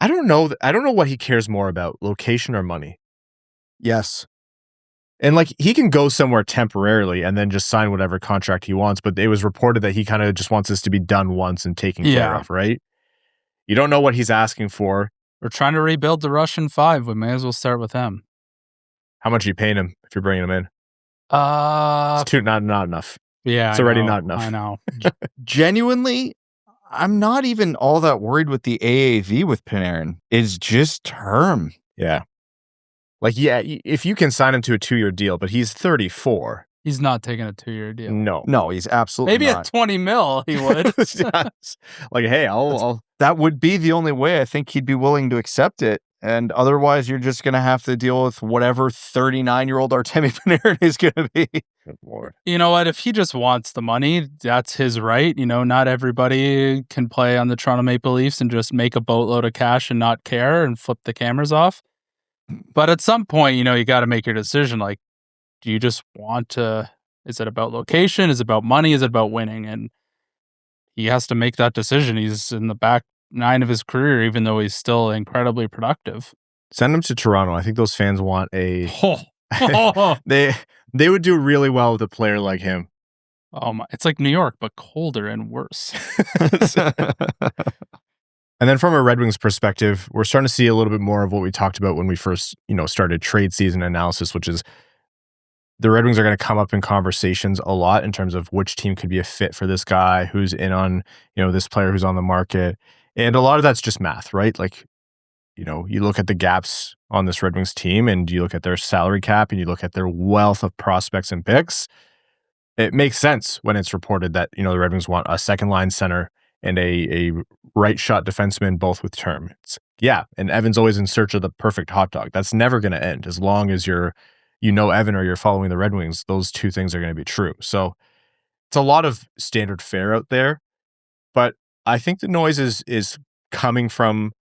I don't know. I don't know what he cares more about, location or money. Yes. And he can go somewhere temporarily and then just sign whatever contract he wants. But it was reported that he kind of just wants this to be done once and taken care of, right? You don't know what he's asking for. We're trying to rebuild the Russian 5. We may as well start with him. How much are you paying him if you're bringing him in? It's not enough. Yeah, it's already not enough. I know. Genuinely, I'm not even all that worried with the AAV with Panarin. It's just term. Yeah. If you can sign him to a 2-year deal, but he's 34. He's not taking a 2-year deal. No, he's absolutely Maybe not. at 20 mil he would. Like, hey, I'll That would be the only way I think he'd be willing to accept it. And otherwise, you're just going to have to deal with whatever 39-year-old Artemi Panarin is going to be. Good Lord. You know what? If he just wants the money, that's his right. You know, not everybody can play on the Toronto Maple Leafs and just make a boatload of cash and not care and flip the cameras off. But at some point, you know, you got to make your decision. Like, do you just want to, is it about location? Is it about money? Is it about winning? And he has to make that decision. He's in the back 9 of his career, even though he's still incredibly productive. Send him to Toronto. I think those fans want a... Oh. They would do really well with a player like him. Oh my! It's like New York, but colder and worse. And then from a Red Wings perspective, we're starting to see a little bit more of what we talked about when we first, started trade season analysis, which is the Red Wings are going to come up in conversations a lot in terms of which team could be a fit for this guy, who's in on, this player who's on the market. And a lot of that's just math, right? Like, you look at the gaps on this Red Wings team and you look at their salary cap and you look at their wealth of prospects and picks. It makes sense when it's reported that, the Red Wings want a second line center and a right shot defenseman, both with term. And Evan's always in search of the perfect hot dog. That's never going to end. As long as you're Evan or you're following the Red Wings, those two things are going to be true. So it's a lot of standard fare out there, but I think the noise is coming from,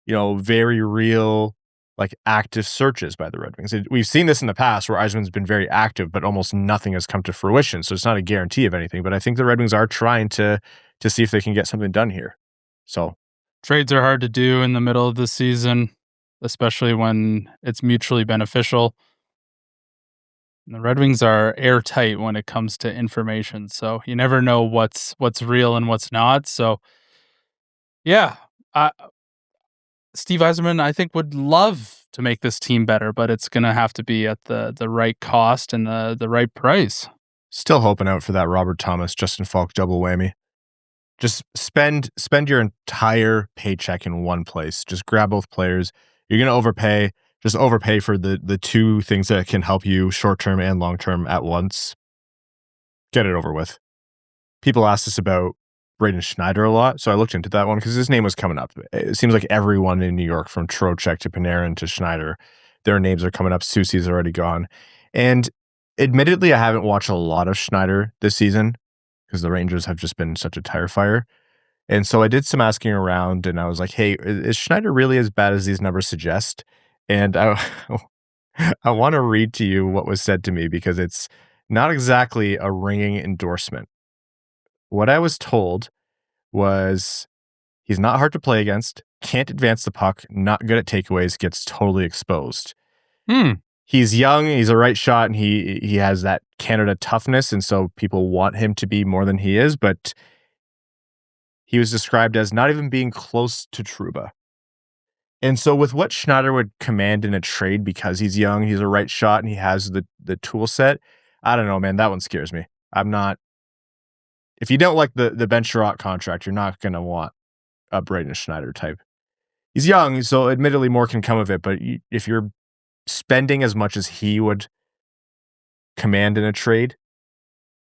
very real, like active searches by the Red Wings. We've seen this in the past where Yzerman's been very active, but almost nothing has come to fruition. So it's not a guarantee of anything, but I think the Red Wings are trying to see if they can get something done here. So trades are hard to do in the middle of the season, especially when it's mutually beneficial. And the Red Wings are airtight when it comes to information, so you never know what's real and what's not. So, yeah, Steve Yzerman, I think, would love to make this team better, but it's going to have to be at the right cost and the right price. Still hoping out for that Robert Thomas, Justin Falk double whammy. Just spend your entire paycheck in one place. Just grab both players. You're going to overpay. Just overpay for the two things that can help you short-term and long-term at once. Get it over with. People asked us about Braden Schneider a lot, so I looked into that one because his name was coming up. It seems like everyone in New York, from Trocheck to Panarin to Schneider, their names are coming up. Soucy's already gone. And admittedly, I haven't watched a lot of Schneider this season because the Rangers have just been such a tire fire. And so I did some asking around, and I was like, hey, is Schneider really as bad as these numbers suggest? And I want to read to you what was said to me because it's not exactly a ringing endorsement. What I was told was he's not hard to play against, can't advance the puck, not good at takeaways, gets totally exposed. He's young, he's a right shot, and he has that Canada toughness, and so people want him to be more than he is, but he was described as not even being close to Trouba. And so with what Schneider would command in a trade because he's young, he's a right shot, and he has the tool set, I don't know, man, that one scares me. If you don't like the Ben Chiarot contract, you're not going to want a Braden Schneider type. He's young, so admittedly more can come of it, but if you're spending as much as he would command in a trade,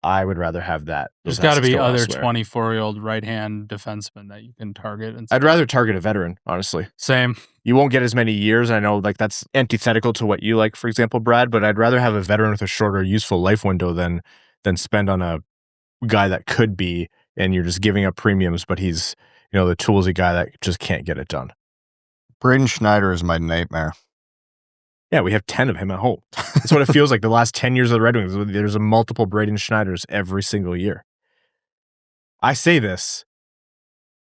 I would rather have that. There's got to be other 24-year-old right-hand defensemen that you can target. I'd rather target a veteran, honestly. Same. You won't get as many years. I know that's antithetical to what you like, for example, Brad, but I'd rather have a veteran with a shorter useful life window than spend on a guy that could be, and you're just giving up premiums, but he's, the toolsy guy that just can't get it done. Braden Schneider is my nightmare. Yeah, we have 10 of him at home. That's what it feels like the last 10 years of the Red Wings. There's a multiple Braden Schneiders every single year. I say this,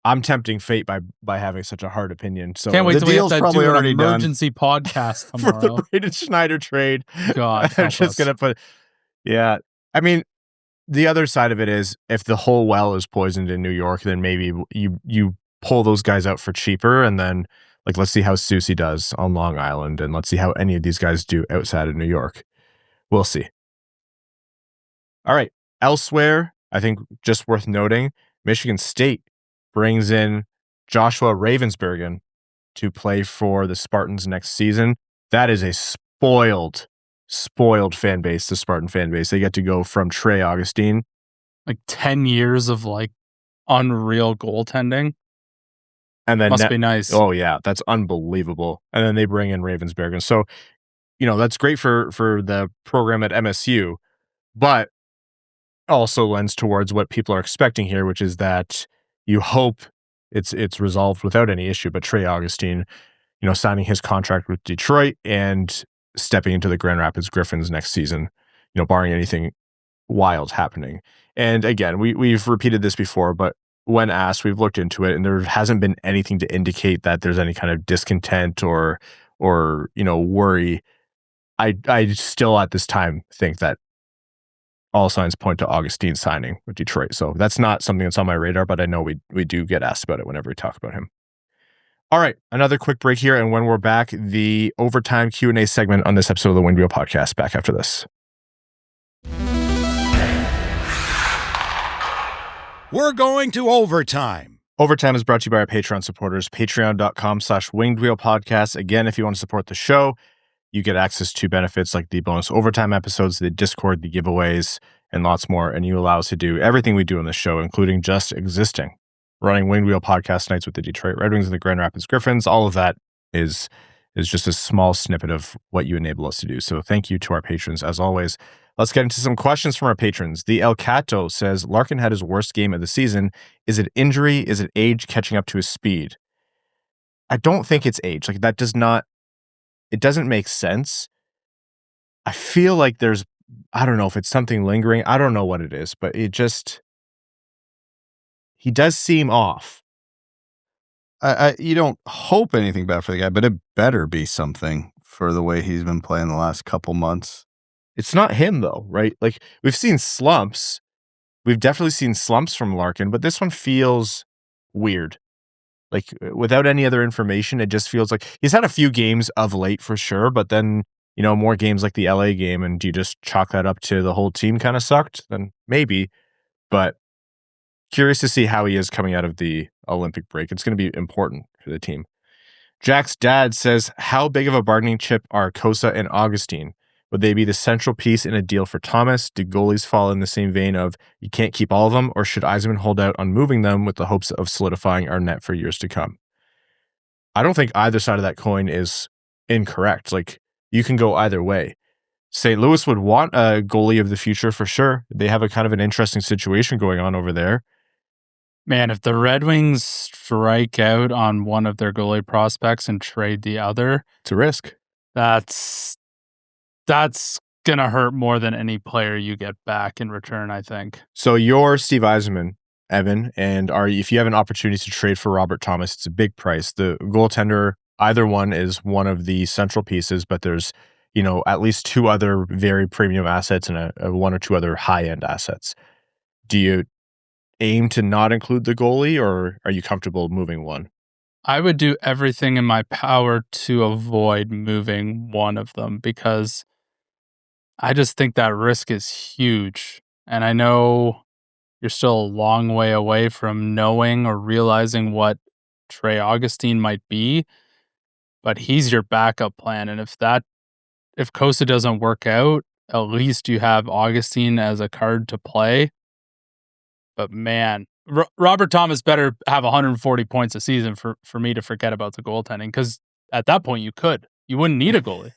I'm tempting fate by having such a hard opinion. So can't wait till we have to do an already emergency podcast tomorrow. For the Braden Schneider trade. God, I'm just going to put... Yeah, I mean, the other side of it is if the whole well is poisoned in New York, then maybe you pull those guys out for cheaper, and then let's see how Soucy does on Long Island, and let's see how any of these guys do outside of New York. We'll see. All right. Elsewhere, I think just worth noting, Michigan State brings in Joshua Ravensbergen to play for the Spartans next season. That is a spoiled spoiled fan base, the Spartan fan base. They get to go from Trey Augustine. Like 10 years of like unreal goaltending. And then must be nice. Oh yeah, that's unbelievable. And then they bring in Ravensbergen. So, that's great for the program at MSU, but also lends towards what people are expecting here, which is that you hope it's resolved without any issue. But Trey Augustine, signing his contract with Detroit and stepping into the Grand Rapids Griffins next season, barring anything wild happening. And again, we've repeated this before, but when asked, we've looked into it, and there hasn't been anything to indicate that there's any kind of discontent or worry. I still at this time think that all signs point to Augustine signing with Detroit. So that's not something that's on my radar, but I know we do get asked about it whenever we talk about him. All right, another quick break here, and when we're back, the overtime Q&A segment on this episode of the Wind Wheel Podcast. Back after this. We're going to overtime. Overtime is brought to you by our Patreon supporters, patreon.com/wingedwheelpodcast. Again, if you want to support the show, you get access to benefits like the bonus overtime episodes, the Discord, the giveaways, and lots more. And you allow us to do everything we do on this show, including just existing. Running Winged Wheel podcast nights with the Detroit Red Wings and the Grand Rapids Griffins. All of that is just a small snippet of what you enable us to do. So thank you to our patrons, as always. Let's get into some questions from our patrons. The El Cato says, Larkin had his worst game of the season. Is it injury? Is it age catching up to his speed? I don't think it's age. Like, that it doesn't make sense. I feel like I don't know if it's something lingering. I don't know what it is, but he does seem off. You don't hope anything bad for the guy, but it better be something for the way he's been playing the last couple months. It's not him, though, right? Like, we've seen slumps. We've definitely seen slumps from Larkin, but this one feels weird. Like, without any other information, it just feels like he's had a few games of late for sure, but then, more games like the LA game, and do you just chalk that up to the whole team kind of sucked? Then maybe, but curious to see how he is coming out of the Olympic break. It's going to be important for the team. Jack's dad says, how big of a bargaining chip are Kosa and Augustine? Would they be the central piece in a deal for Thomas? Do goalies fall in the same vein of you can't keep all of them, or should Yzerman hold out on moving them with the hopes of solidifying our net for years to come? I don't think either side of that coin is incorrect. Like, you can go either way. St. Louis would want a goalie of the future for sure. They have a kind of an interesting situation going on over there. Man, if the Red Wings strike out on one of their goalie prospects and trade the other, it's a risk. That's going to hurt more than any player you get back in return, I think. So you're Steve Yzerman, Evan, and if you have an opportunity to trade for Robert Thomas, it's a big price. The goaltender, either one is one of the central pieces, but there's, at least two other very premium assets and a one or two other high-end assets. Do you aim to not include the goalie, or are you comfortable moving one? I would do everything in my power to avoid moving one of them, because I just think that risk is huge. And I know you're still a long way away from knowing or realizing what Trey Augustine might be, but he's your backup plan. And if Kosa doesn't work out, at least you have Augustine as a card to play. But man, Robert Thomas better have 140 points a season for me to forget about the goaltending, because at that point you wouldn't need a goalie.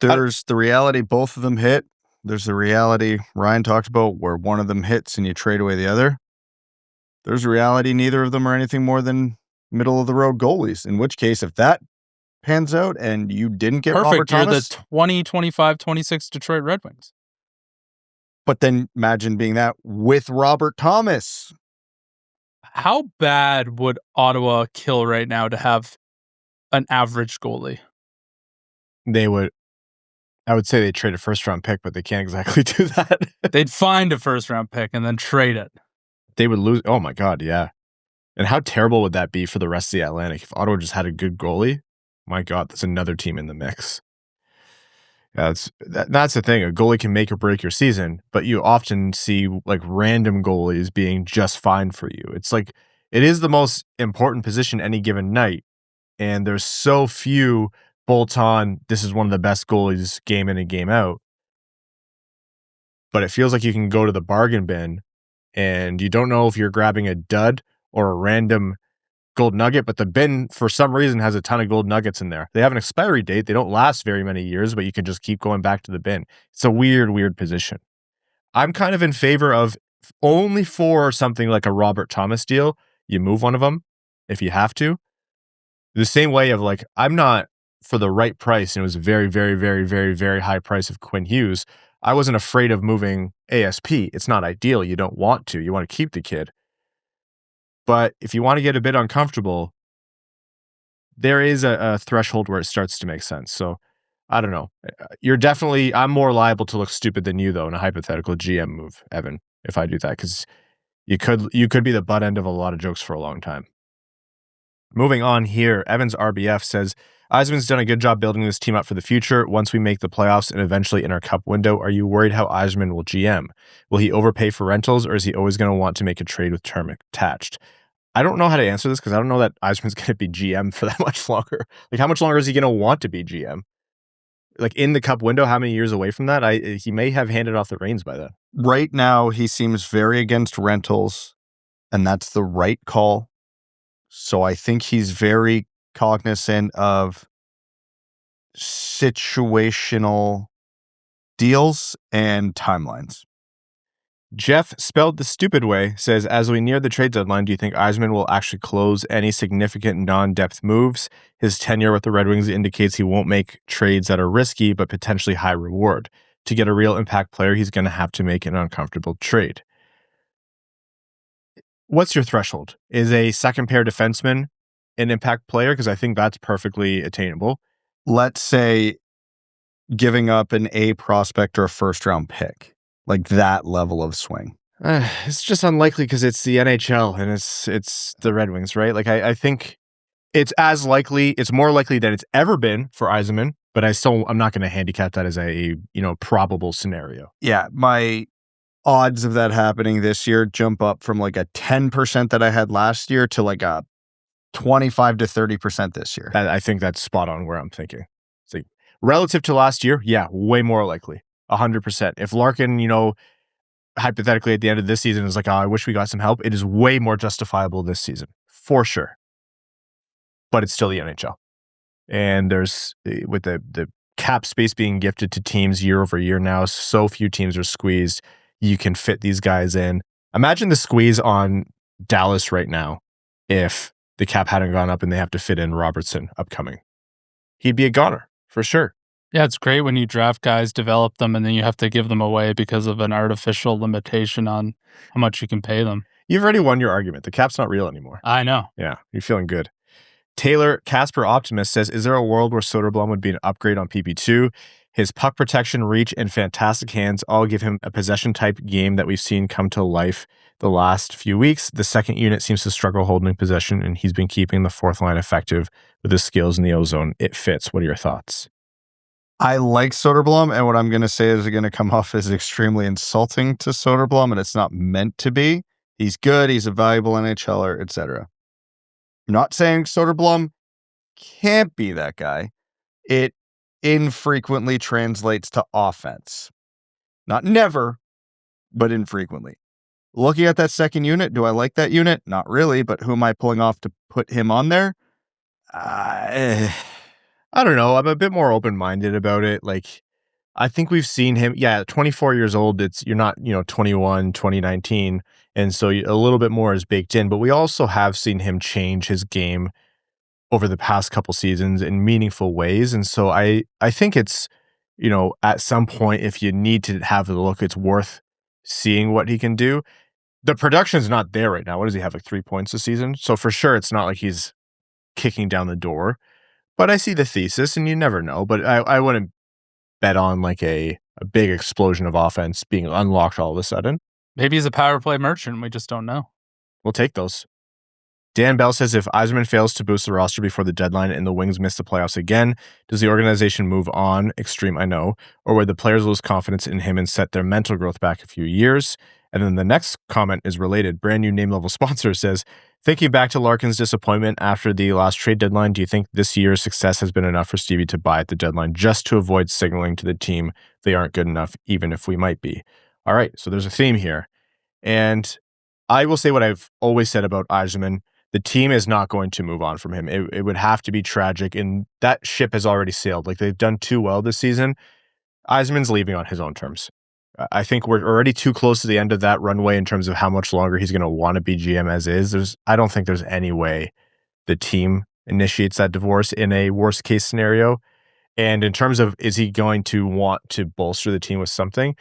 There's the reality both of them hit. There's the reality Ryan talked about where one of them hits and you trade away the other. There's a reality neither of them are anything more than middle of the road goalies, in which case if that pans out and you didn't get Robert Thomas, you're the 20, 25, 26 Detroit Red Wings. But then imagine being that with Robert Thomas. How bad would Ottawa kill right now to have an average goalie? I would say they trade a first-round pick, but they can't exactly do that. They'd find a first-round pick and then trade it. They would lose. Oh, my God, yeah. And how terrible would that be for the rest of the Atlantic if Ottawa just had a good goalie? My God, that's another team in the mix. Yeah, that's the thing. A goalie can make or break your season, but you often see like random goalies being just fine for you. It's like it is the most important position any given night, and there's so few bolt on, this is one of the best goalies game in and game out. But it feels like you can go to the bargain bin and you don't know if you're grabbing a dud or a random gold nugget, but the bin, for some reason, has a ton of gold nuggets in there. They have an expiry date. They don't last very many years, but you can just keep going back to the bin. It's a weird position. I'm kind of in favor of only for something like a Robert Thomas deal, you move one of them if you have to. The same way of like, I'm not for the right price, and it was a very high price of Quinn Hughes. I wasn't afraid of moving ASP. It's not ideal. You don't want to. You want to keep the kid. But if you want to get a bit uncomfortable, there is a threshold where it starts to make sense. So I don't know. I'm more liable to look stupid than you, though, in a hypothetical GM move, Evan, if I do that, because you could be the butt end of a lot of jokes for a long time. Moving on here, Evan's RBF says, Yzerman's done a good job building this team up for the future. Once we make the playoffs and eventually in our cup window, are you worried how Yzerman will GM? Will he overpay for rentals, or is he always going to want to make a trade with term attached? I don't know how to answer this because I don't know that Yzerman's going to be GM for that much longer. Like, how much longer is he going to want to be GM? Like, in the cup window, how many years away from that? He may have handed off the reins by then. Right now, he seems very against rentals, and that's the right call. So I think he's very cognizant of situational deals and timelines. Jeff, spelled the stupid way, says, as we near the trade deadline, do you think Yzerman will actually close any significant non-depth moves? His tenure with the Red Wings indicates he won't make trades that are risky but potentially high reward. To get a real impact player, he's going to have to make an uncomfortable trade. What's your threshold? Is a second pair defenseman an impact player? Because I think that's perfectly attainable. Let's say giving up an A prospect or a first round pick, like that level of swing. It's just unlikely because it's the NHL and it's the Red Wings, right? Like I think it's more likely than it's ever been for Yzerman, but I'm not going to handicap that as a probable scenario. Yeah, my odds of that happening this year jump up from like a 10% that I had last year to like a 25 to 30% this year. I think that's spot on where I'm thinking. It's like, relative to last year, yeah, way more likely. 100%. If Larkin, hypothetically at the end of this season is like, oh, I wish we got some help, it is way more justifiable this season, for sure. But it's still the NHL. And there's, with the cap space being gifted to teams year over year now, so few teams are squeezed. You can fit these guys in. Imagine the squeeze on Dallas right now if the cap hadn't gone up and they have to fit in Robertson upcoming. He'd be a goner, for sure. Yeah, it's great when you draft guys, develop them, and then you have to give them away because of an artificial limitation on how much you can pay them. You've already won your argument. The cap's not real anymore. I know. Yeah, you're feeling good. Taylor Casper Optimist says, is there a world where Soderblom would be an upgrade on PP2? His puck protection, reach, and fantastic hands all give him a possession-type game that we've seen come to life the last few weeks. The second unit seems to struggle holding possession, and he's been keeping the fourth line effective with his skills in the O-zone. It fits. What are your thoughts? I like Soderblom, and what I'm going to say is going to come off as extremely insulting to Soderblom, and it's not meant to be. He's good. He's a valuable NHLer, etc. I'm not saying Soderblom can't be that guy. It infrequently translates to offense. Not never, but infrequently. Looking at that second unit, do I like that unit? Not really, but who am I pulling off to put him on there? I don't know. I'm a bit more open-minded about it. Like, I think we've seen him, 24 years old. You're not, 21, 2019. And so a little bit more is baked in, but we also have seen him change his game over the past couple seasons in meaningful ways. And so I think it's, at some point, if you need to have the look, it's worth seeing what he can do. The production's not there right now. What does he have, like 3 points a season? So for sure, it's not like he's kicking down the door. But I see the thesis, and you never know. But I wouldn't bet on like a big explosion of offense being unlocked all of a sudden. Maybe he's a power play merchant. We just don't know. We'll take those. Dan Bell says, if Yzerman fails to boost the roster before the deadline and the Wings miss the playoffs again, does the organization move on? Extreme, I know. Or would the players lose confidence in him and set their mental growth back a few years? And then the next comment is related. Brand new name level sponsor says, thinking back to Larkin's disappointment after the last trade deadline, do you think this year's success has been enough for Stevie to buy at the deadline just to avoid signaling to the team they aren't good enough, even if we might be? All right, so there's a theme here. And I will say what I've always said about Yzerman. The team is not going to move on from him. It would have to be tragic, and that ship has already sailed. Like, they've done too well this season. Yzerman's leaving on his own terms. I think we're already too close to the end of that runway in terms of how much longer he's going to want to be GM as is. I don't think there's any way the team initiates that divorce in a worst case scenario. And in terms of, is he going to want to bolster the team with something?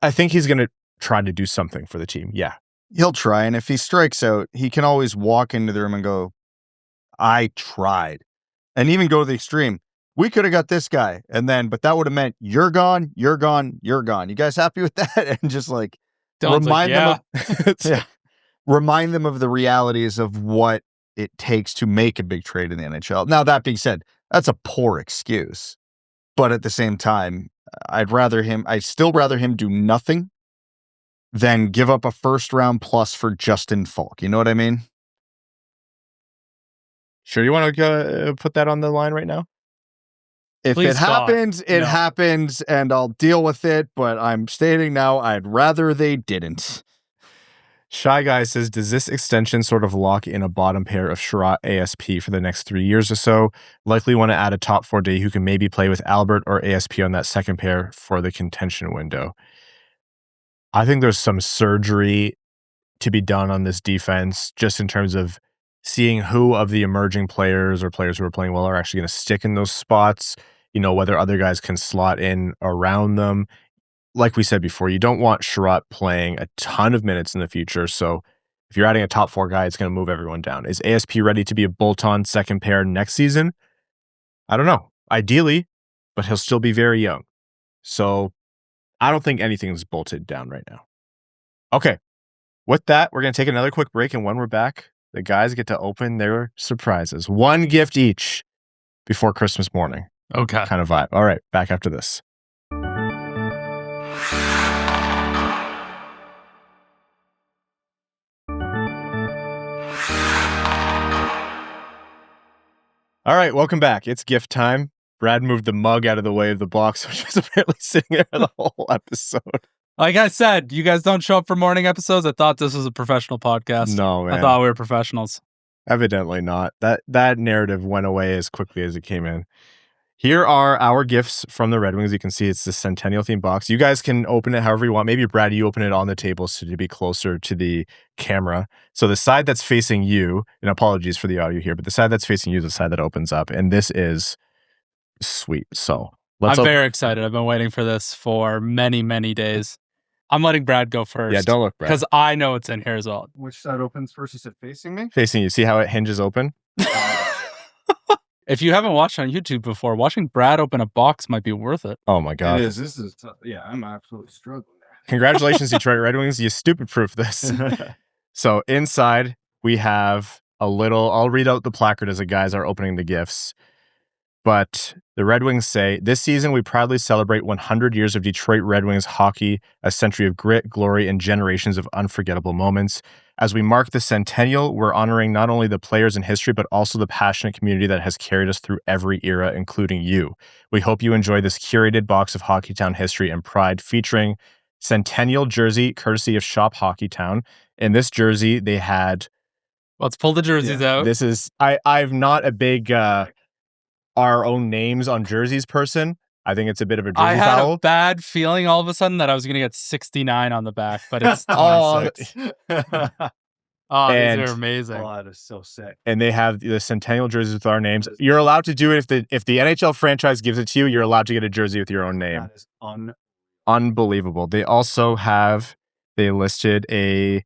I think he's going to try to do something for the team. Yeah. He'll try, and if he strikes out, he can always walk into the room and go, I tried. And even go to the extreme. We could have got this guy, but that would have meant you're gone, you're gone, you're gone. You guys happy with that? And just like remind them of the realities of what it takes to make a big trade in the NHL. Now, that being said, that's a poor excuse. But at the same time, I'd still rather him do nothing than give up a first round plus for Justin Falk. You know what I mean? Sure, you want to go put that on the line right now? If it happens, it happens, and I'll deal with it. But I'm stating now, I'd rather they didn't. Shy Guy says, does this extension sort of lock in a bottom pair of Chiarot ASP for the next 3 years or so? Likely want to add a top 4 D who can maybe play with Albert or ASP on that second pair for the contention window. I think there's some surgery to be done on this defense, just in terms of seeing who of the emerging players or players who are playing well are actually going to stick in those spots, whether other guys can slot in around them. Like we said before, you don't want Chiarot playing a ton of minutes in the future. So if you're adding a top 4 guy, it's going to move everyone down. Is ASP ready to be a bolt-on second pair next season? I don't know. Ideally, but he'll still be very young. So I don't think anything's bolted down right now. Okay. With that, we're going to take another quick break, and when we're back, the guys get to open their surprises. 1 gift each before Christmas morning. Okay. Kind of vibe. All right, back after this. All right, welcome back. It's gift time. Brad moved the mug out of the way of the box, which was apparently sitting there the whole episode. Like I said, you guys don't show up for morning episodes. I thought this was a professional podcast. No, man. I thought we were professionals. Evidently not. That narrative went away as quickly as it came in. Here are our gifts from the Red Wings. You can see it's the Centennial theme box. You guys can open it however you want. Maybe, Brad, you open it on the table so to be closer to the camera. So the side that's facing you, and apologies for the audio here, but the side that's facing you is the side that opens up. And this is sweet. So I'm very excited. I've been waiting for this for many, many days. I'm letting Brad go first. Yeah, don't look, Brad. Because I know it's in here as well. Which side opens first? You said facing me? Facing you. See how it hinges open? If you haven't watched on YouTube before, watching Brad open a box might be worth it. Oh my God. It is. This is tough. Yeah, I'm absolutely struggling there. Congratulations, Detroit Red Wings. You stupid-proof this. So inside, we have I'll read out the placard as the guys are opening the gifts. But the Red Wings say, this season we proudly celebrate 100 years of Detroit Red Wings hockey, a century of grit, glory, and generations of unforgettable moments. As we mark the centennial, we're honoring not only the players in history, but also the passionate community that has carried us through every era, including you. We hope you enjoy this curated box of Hockeytown history and pride, featuring Centennial jersey, courtesy of Shop Hockeytown. In this jersey, they had... Let's pull the jerseys out. This is... I'm not a big... our own names on jerseys person. I think it's a bit of a jersey I had foul. a bad feeling all of a sudden that I was going to get 69 on the back, but it's 26. And these are amazing. Oh, that is so sick. And they have the Centennial jerseys with our names. You're allowed to do it if the NHL franchise gives it to you. You're allowed to get a jersey with your own name. That is unbelievable. They also listed a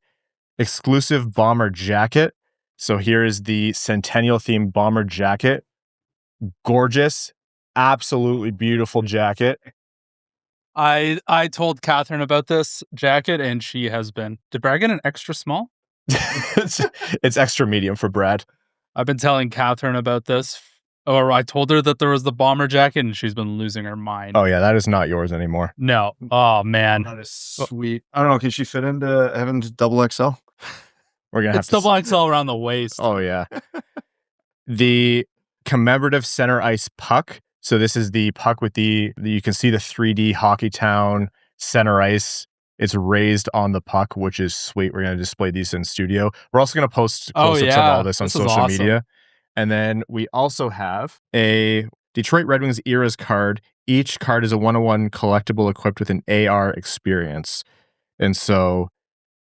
exclusive bomber jacket. So here is the Centennial themed bomber jacket. Gorgeous, absolutely beautiful jacket. I told Catherine about this jacket, and she has been. Did Brad get an extra small? It's extra medium for Brad. I've been telling Catherine about this Or I told her that there was the bomber jacket and she's been losing her mind. Oh yeah, that is not yours anymore. No. Oh man. That is sweet. I don't know. Can she fit into Evan's double XL? We're gonna have It's double XL around the waist. Oh yeah. The commemorative center ice puck. So this is the puck with you can see the 3D Hockeytown center ice. It's raised on the puck, which is sweet. We're going to display these in studio. We're also going to post close-ups of all this on social media. And then we also have a Detroit Red Wings Eras card. Each card is a 1-of-1 collectible equipped with an AR experience. And so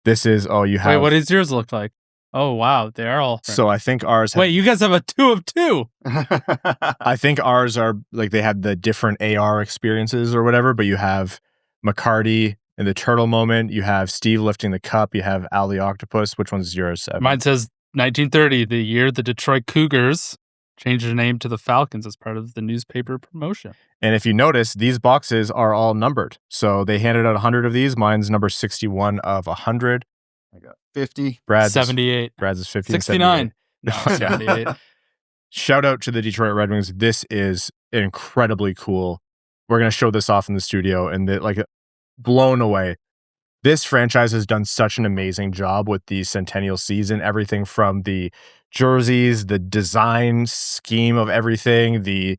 this is, you have... Wait, what does yours look like? Oh, wow. They're all... So I think ours... Wait, you guys have a 2 of 2. I think ours are, like, they have the different AR experiences or whatever, but you have McCarty in the turtle moment, you have Steve lifting the cup, you have Al the octopus. Which one's yours, Evan? Mine says 1930, the year the Detroit Cougars changed their name to the Falcons as part of the newspaper promotion. And if you notice, these boxes are all numbered. So they handed out 100 of these. Mine's number 61 of 100. I got 50. Brad's 78. Brad's is 50. 69. No, 78. Shout out to the Detroit Red Wings. This is incredibly cool. We're going to show this off in the studio and blown away. This franchise has done such an amazing job with the Centennial season. Everything from the jerseys, the design scheme of everything, the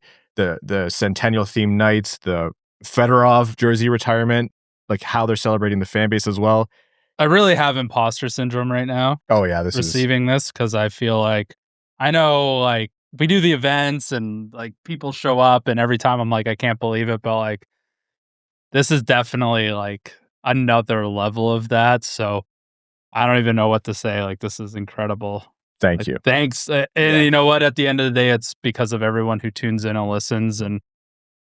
Centennial themed nights, the Fedorov jersey retirement, like how they're celebrating the fan base as well. I really have imposter syndrome right now. Oh yeah, receiving this because I feel like I know like we do the events and like people show up and every time I'm like I can't believe it, but like this is definitely like another level of that. So I don't even know what to say. Like this is incredible. Thank you. Thanks. And you know what? At the end of the day, it's because of everyone who tunes in and listens and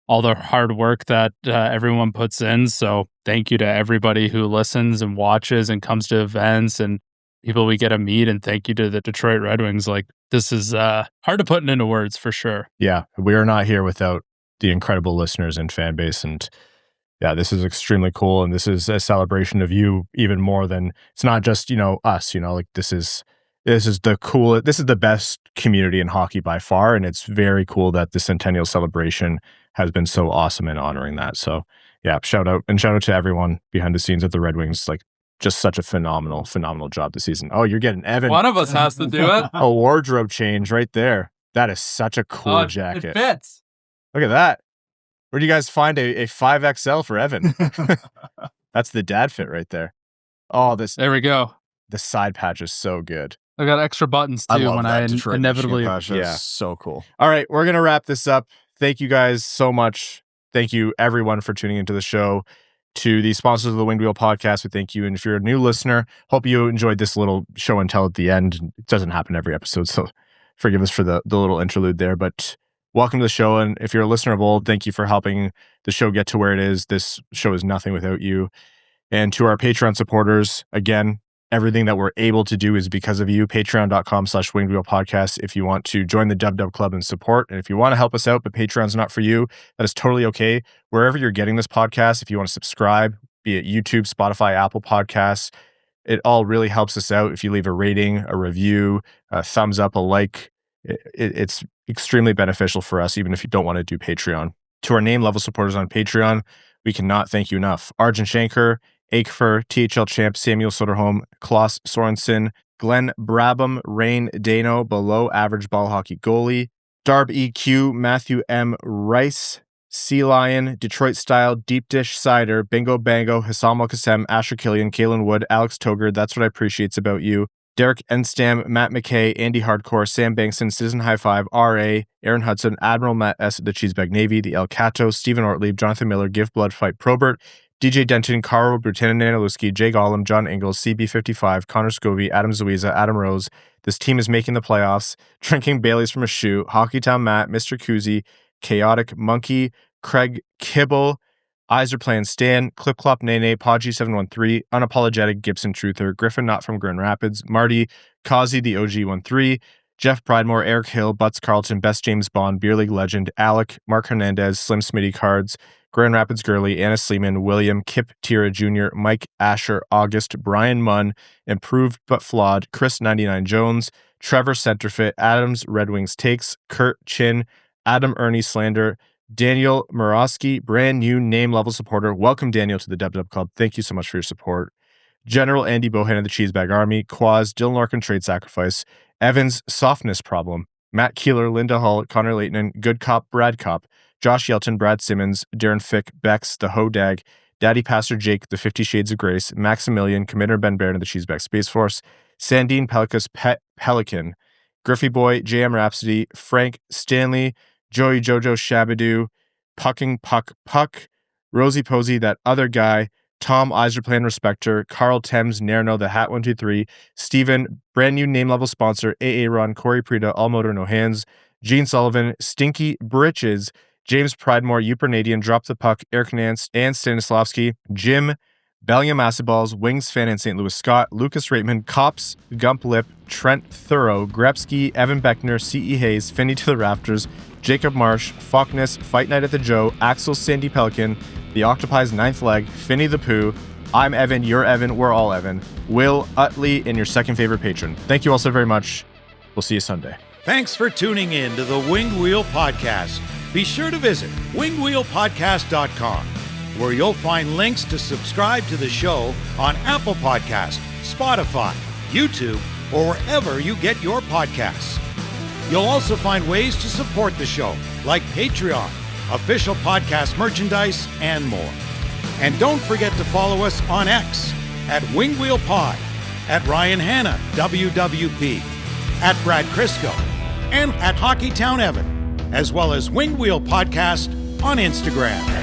all the hard work that everyone puts in. So thank you to everybody who listens and watches and comes to events and people we get to meet. And thank you to the Detroit Red Wings. Like this is hard to put into words for sure. Yeah, we are not here without the incredible listeners and fan base. And yeah, this is extremely cool. And this is a celebration of you even more than it's not just, us, like this is the best community in hockey by far. And it's very cool that the Centennial celebration has been so awesome in honoring that. So yeah, shout out to everyone behind the scenes at the Red Wings. Like just such a phenomenal job this season. Oh, you're getting Evan. One of us has to do it. A wardrobe change right there. That is such a cool jacket. It fits. Look at that. Where do you guys find a 5XL for Evan? That's the dad fit right there. Oh, there we go. The side patch is so good. I got extra buttons too when I inevitably. Yeah, so cool. All right, we're gonna wrap this up. Thank you guys so much. Thank you everyone for tuning into the show. To the sponsors of the Winged Wheel podcast, we thank you. And if you're a new listener, hope you enjoyed this little show and tell at the end. It doesn't happen every episode, so forgive us for the little interlude there. But welcome to the show. And if you're a listener of old, thank you for helping the show get to where it is. This show is nothing without you. And to our Patreon supporters, again, everything that we're able to do is because of you. Patreon.com/wingedwheelpodcast if you want to join the Dub Club and support. And if you want to help us out, but Patreon's not for you, that is totally okay. Wherever you're getting this podcast, if you want to subscribe, be it YouTube, Spotify, Apple Podcasts, it all really helps us out. If you leave a rating, a review, a thumbs up, a like, it's extremely beneficial for us, even if you don't want to do Patreon. To our name level supporters on Patreon, we cannot thank you enough. Arjun Shanker, Akefer, THL Champ, Samuel Soderholm, Klaus Sorensen, Glenn Brabham, Rain Dano, Below Average Ball Hockey Goalie, Darb EQ, Matthew M. Rice, Sea Lion, Detroit Style, Deep Dish Seider, Bingo Bango, Hassam Al-Qassem, Asher Killian, Kalen Wood, Alex Toger, That's What I Appreciates About You, Derek Enstam, Matt McKay, Andy Hardcore, Sam Bankson, Citizen High Five, R.A., Aaron Hudson, Admiral Matt S. The Cheesebag Navy, The El Cato, Stephen Ortlieb, Jonathan Miller, Give Blood Fight Probert, DJ Denton, Carl Brutina Nanaluski, Jay Gollum, John Ingalls, CB55, Connor Scovey, Adam Zuiza, Adam Rose. This team is making the playoffs. Drinking Baileys from a shoe. Hockeytown Matt, Mr. Kuzi, Chaotic Monkey, Craig Kibble, Eyes Are Playing Stan, Clip Clop Nene, Podgy 713, Unapologetic Gibson Truther, Griffin Not from Grand Rapids, Marty, Kazi the OG13, Jeff Pridemore, Eric Hill, Butts Carlton, Best James Bond, Beer League Legend, Alec, Mark Hernandez, Slim Smitty Cards, Grand Rapids Gurley, Anna Sleeman, William, Kip Tira Jr., Mike Asher, August, Brian Munn, Improved But Flawed, Chris 99 Jones, Trevor Centerfit, Adams Red Wings Takes, Kurt Chin, Adam Ernie Slander, Daniel Murawski, brand new name level supporter. Welcome, Daniel, to the Dub Club. Thank you so much for your support. General Andy Bohan of the Cheesebag Army, Quaz, Dylan Larkin Trade Sacrifice, Evans Softness Problem, Matt Keeler, Linda Hull, Connor Leighton, Good Cop, Brad Cop, Josh Yelton, Brad Simmons, Darren Fick, Bex, The Hodag, Daddy Pastor Jake, The 50 Shades of Grace, Maximilian, Commander Ben Baird of the Cheesebag Space Force, Sandin-Pellikka's Pet Pelican, Griffey Boy, JM Rhapsody, Frank Stanley, Joey Jojo Shabadoo, Pucking Puck Puck, Rosie Posey, That Other Guy, Tom Yzerman Respecter, Carl Thames, Nerno, The Hat 123, Steven, brand new name level sponsor, AA Ron, Corey Prida, All Motor No Hands, Gene Sullivan, Stinky Britches, James Pridemore, Upernadian, Drop the Puck, Eric Nance, and Stanislavski, Jim, Bellingham Massiballs, Wings Fan in St. Louis Scott, Lucas Reitman, Cops, Gump Lip, Trent Thorough, Grepsky, Evan Beckner, C.E. Hayes, Finney to the Rafters, Jacob Marsh, Falkness, Fight Night at the Joe, Axel Sandy Pelican, The Octopi's Ninth Leg, Finney the Pooh, I'm Evan, you're Evan, we're all Evan, Will Utley, and your second favorite patron. Thank you all so very much. We'll see you Sunday. Thanks for tuning in to the Winged Wheel Podcast. Be sure to visit wingedwheelpodcast.com, where you'll find links to subscribe to the show on Apple Podcasts, Spotify, YouTube, or wherever you get your podcasts. You'll also find ways to support the show, like Patreon, official podcast merchandise, and more. And don't forget to follow us on X at WingedWheelPod, at Ryan Hanna, WWP, at Brad Crisco, and at Hockeytown Evan, as well as Winged Wheel Podcast on Instagram.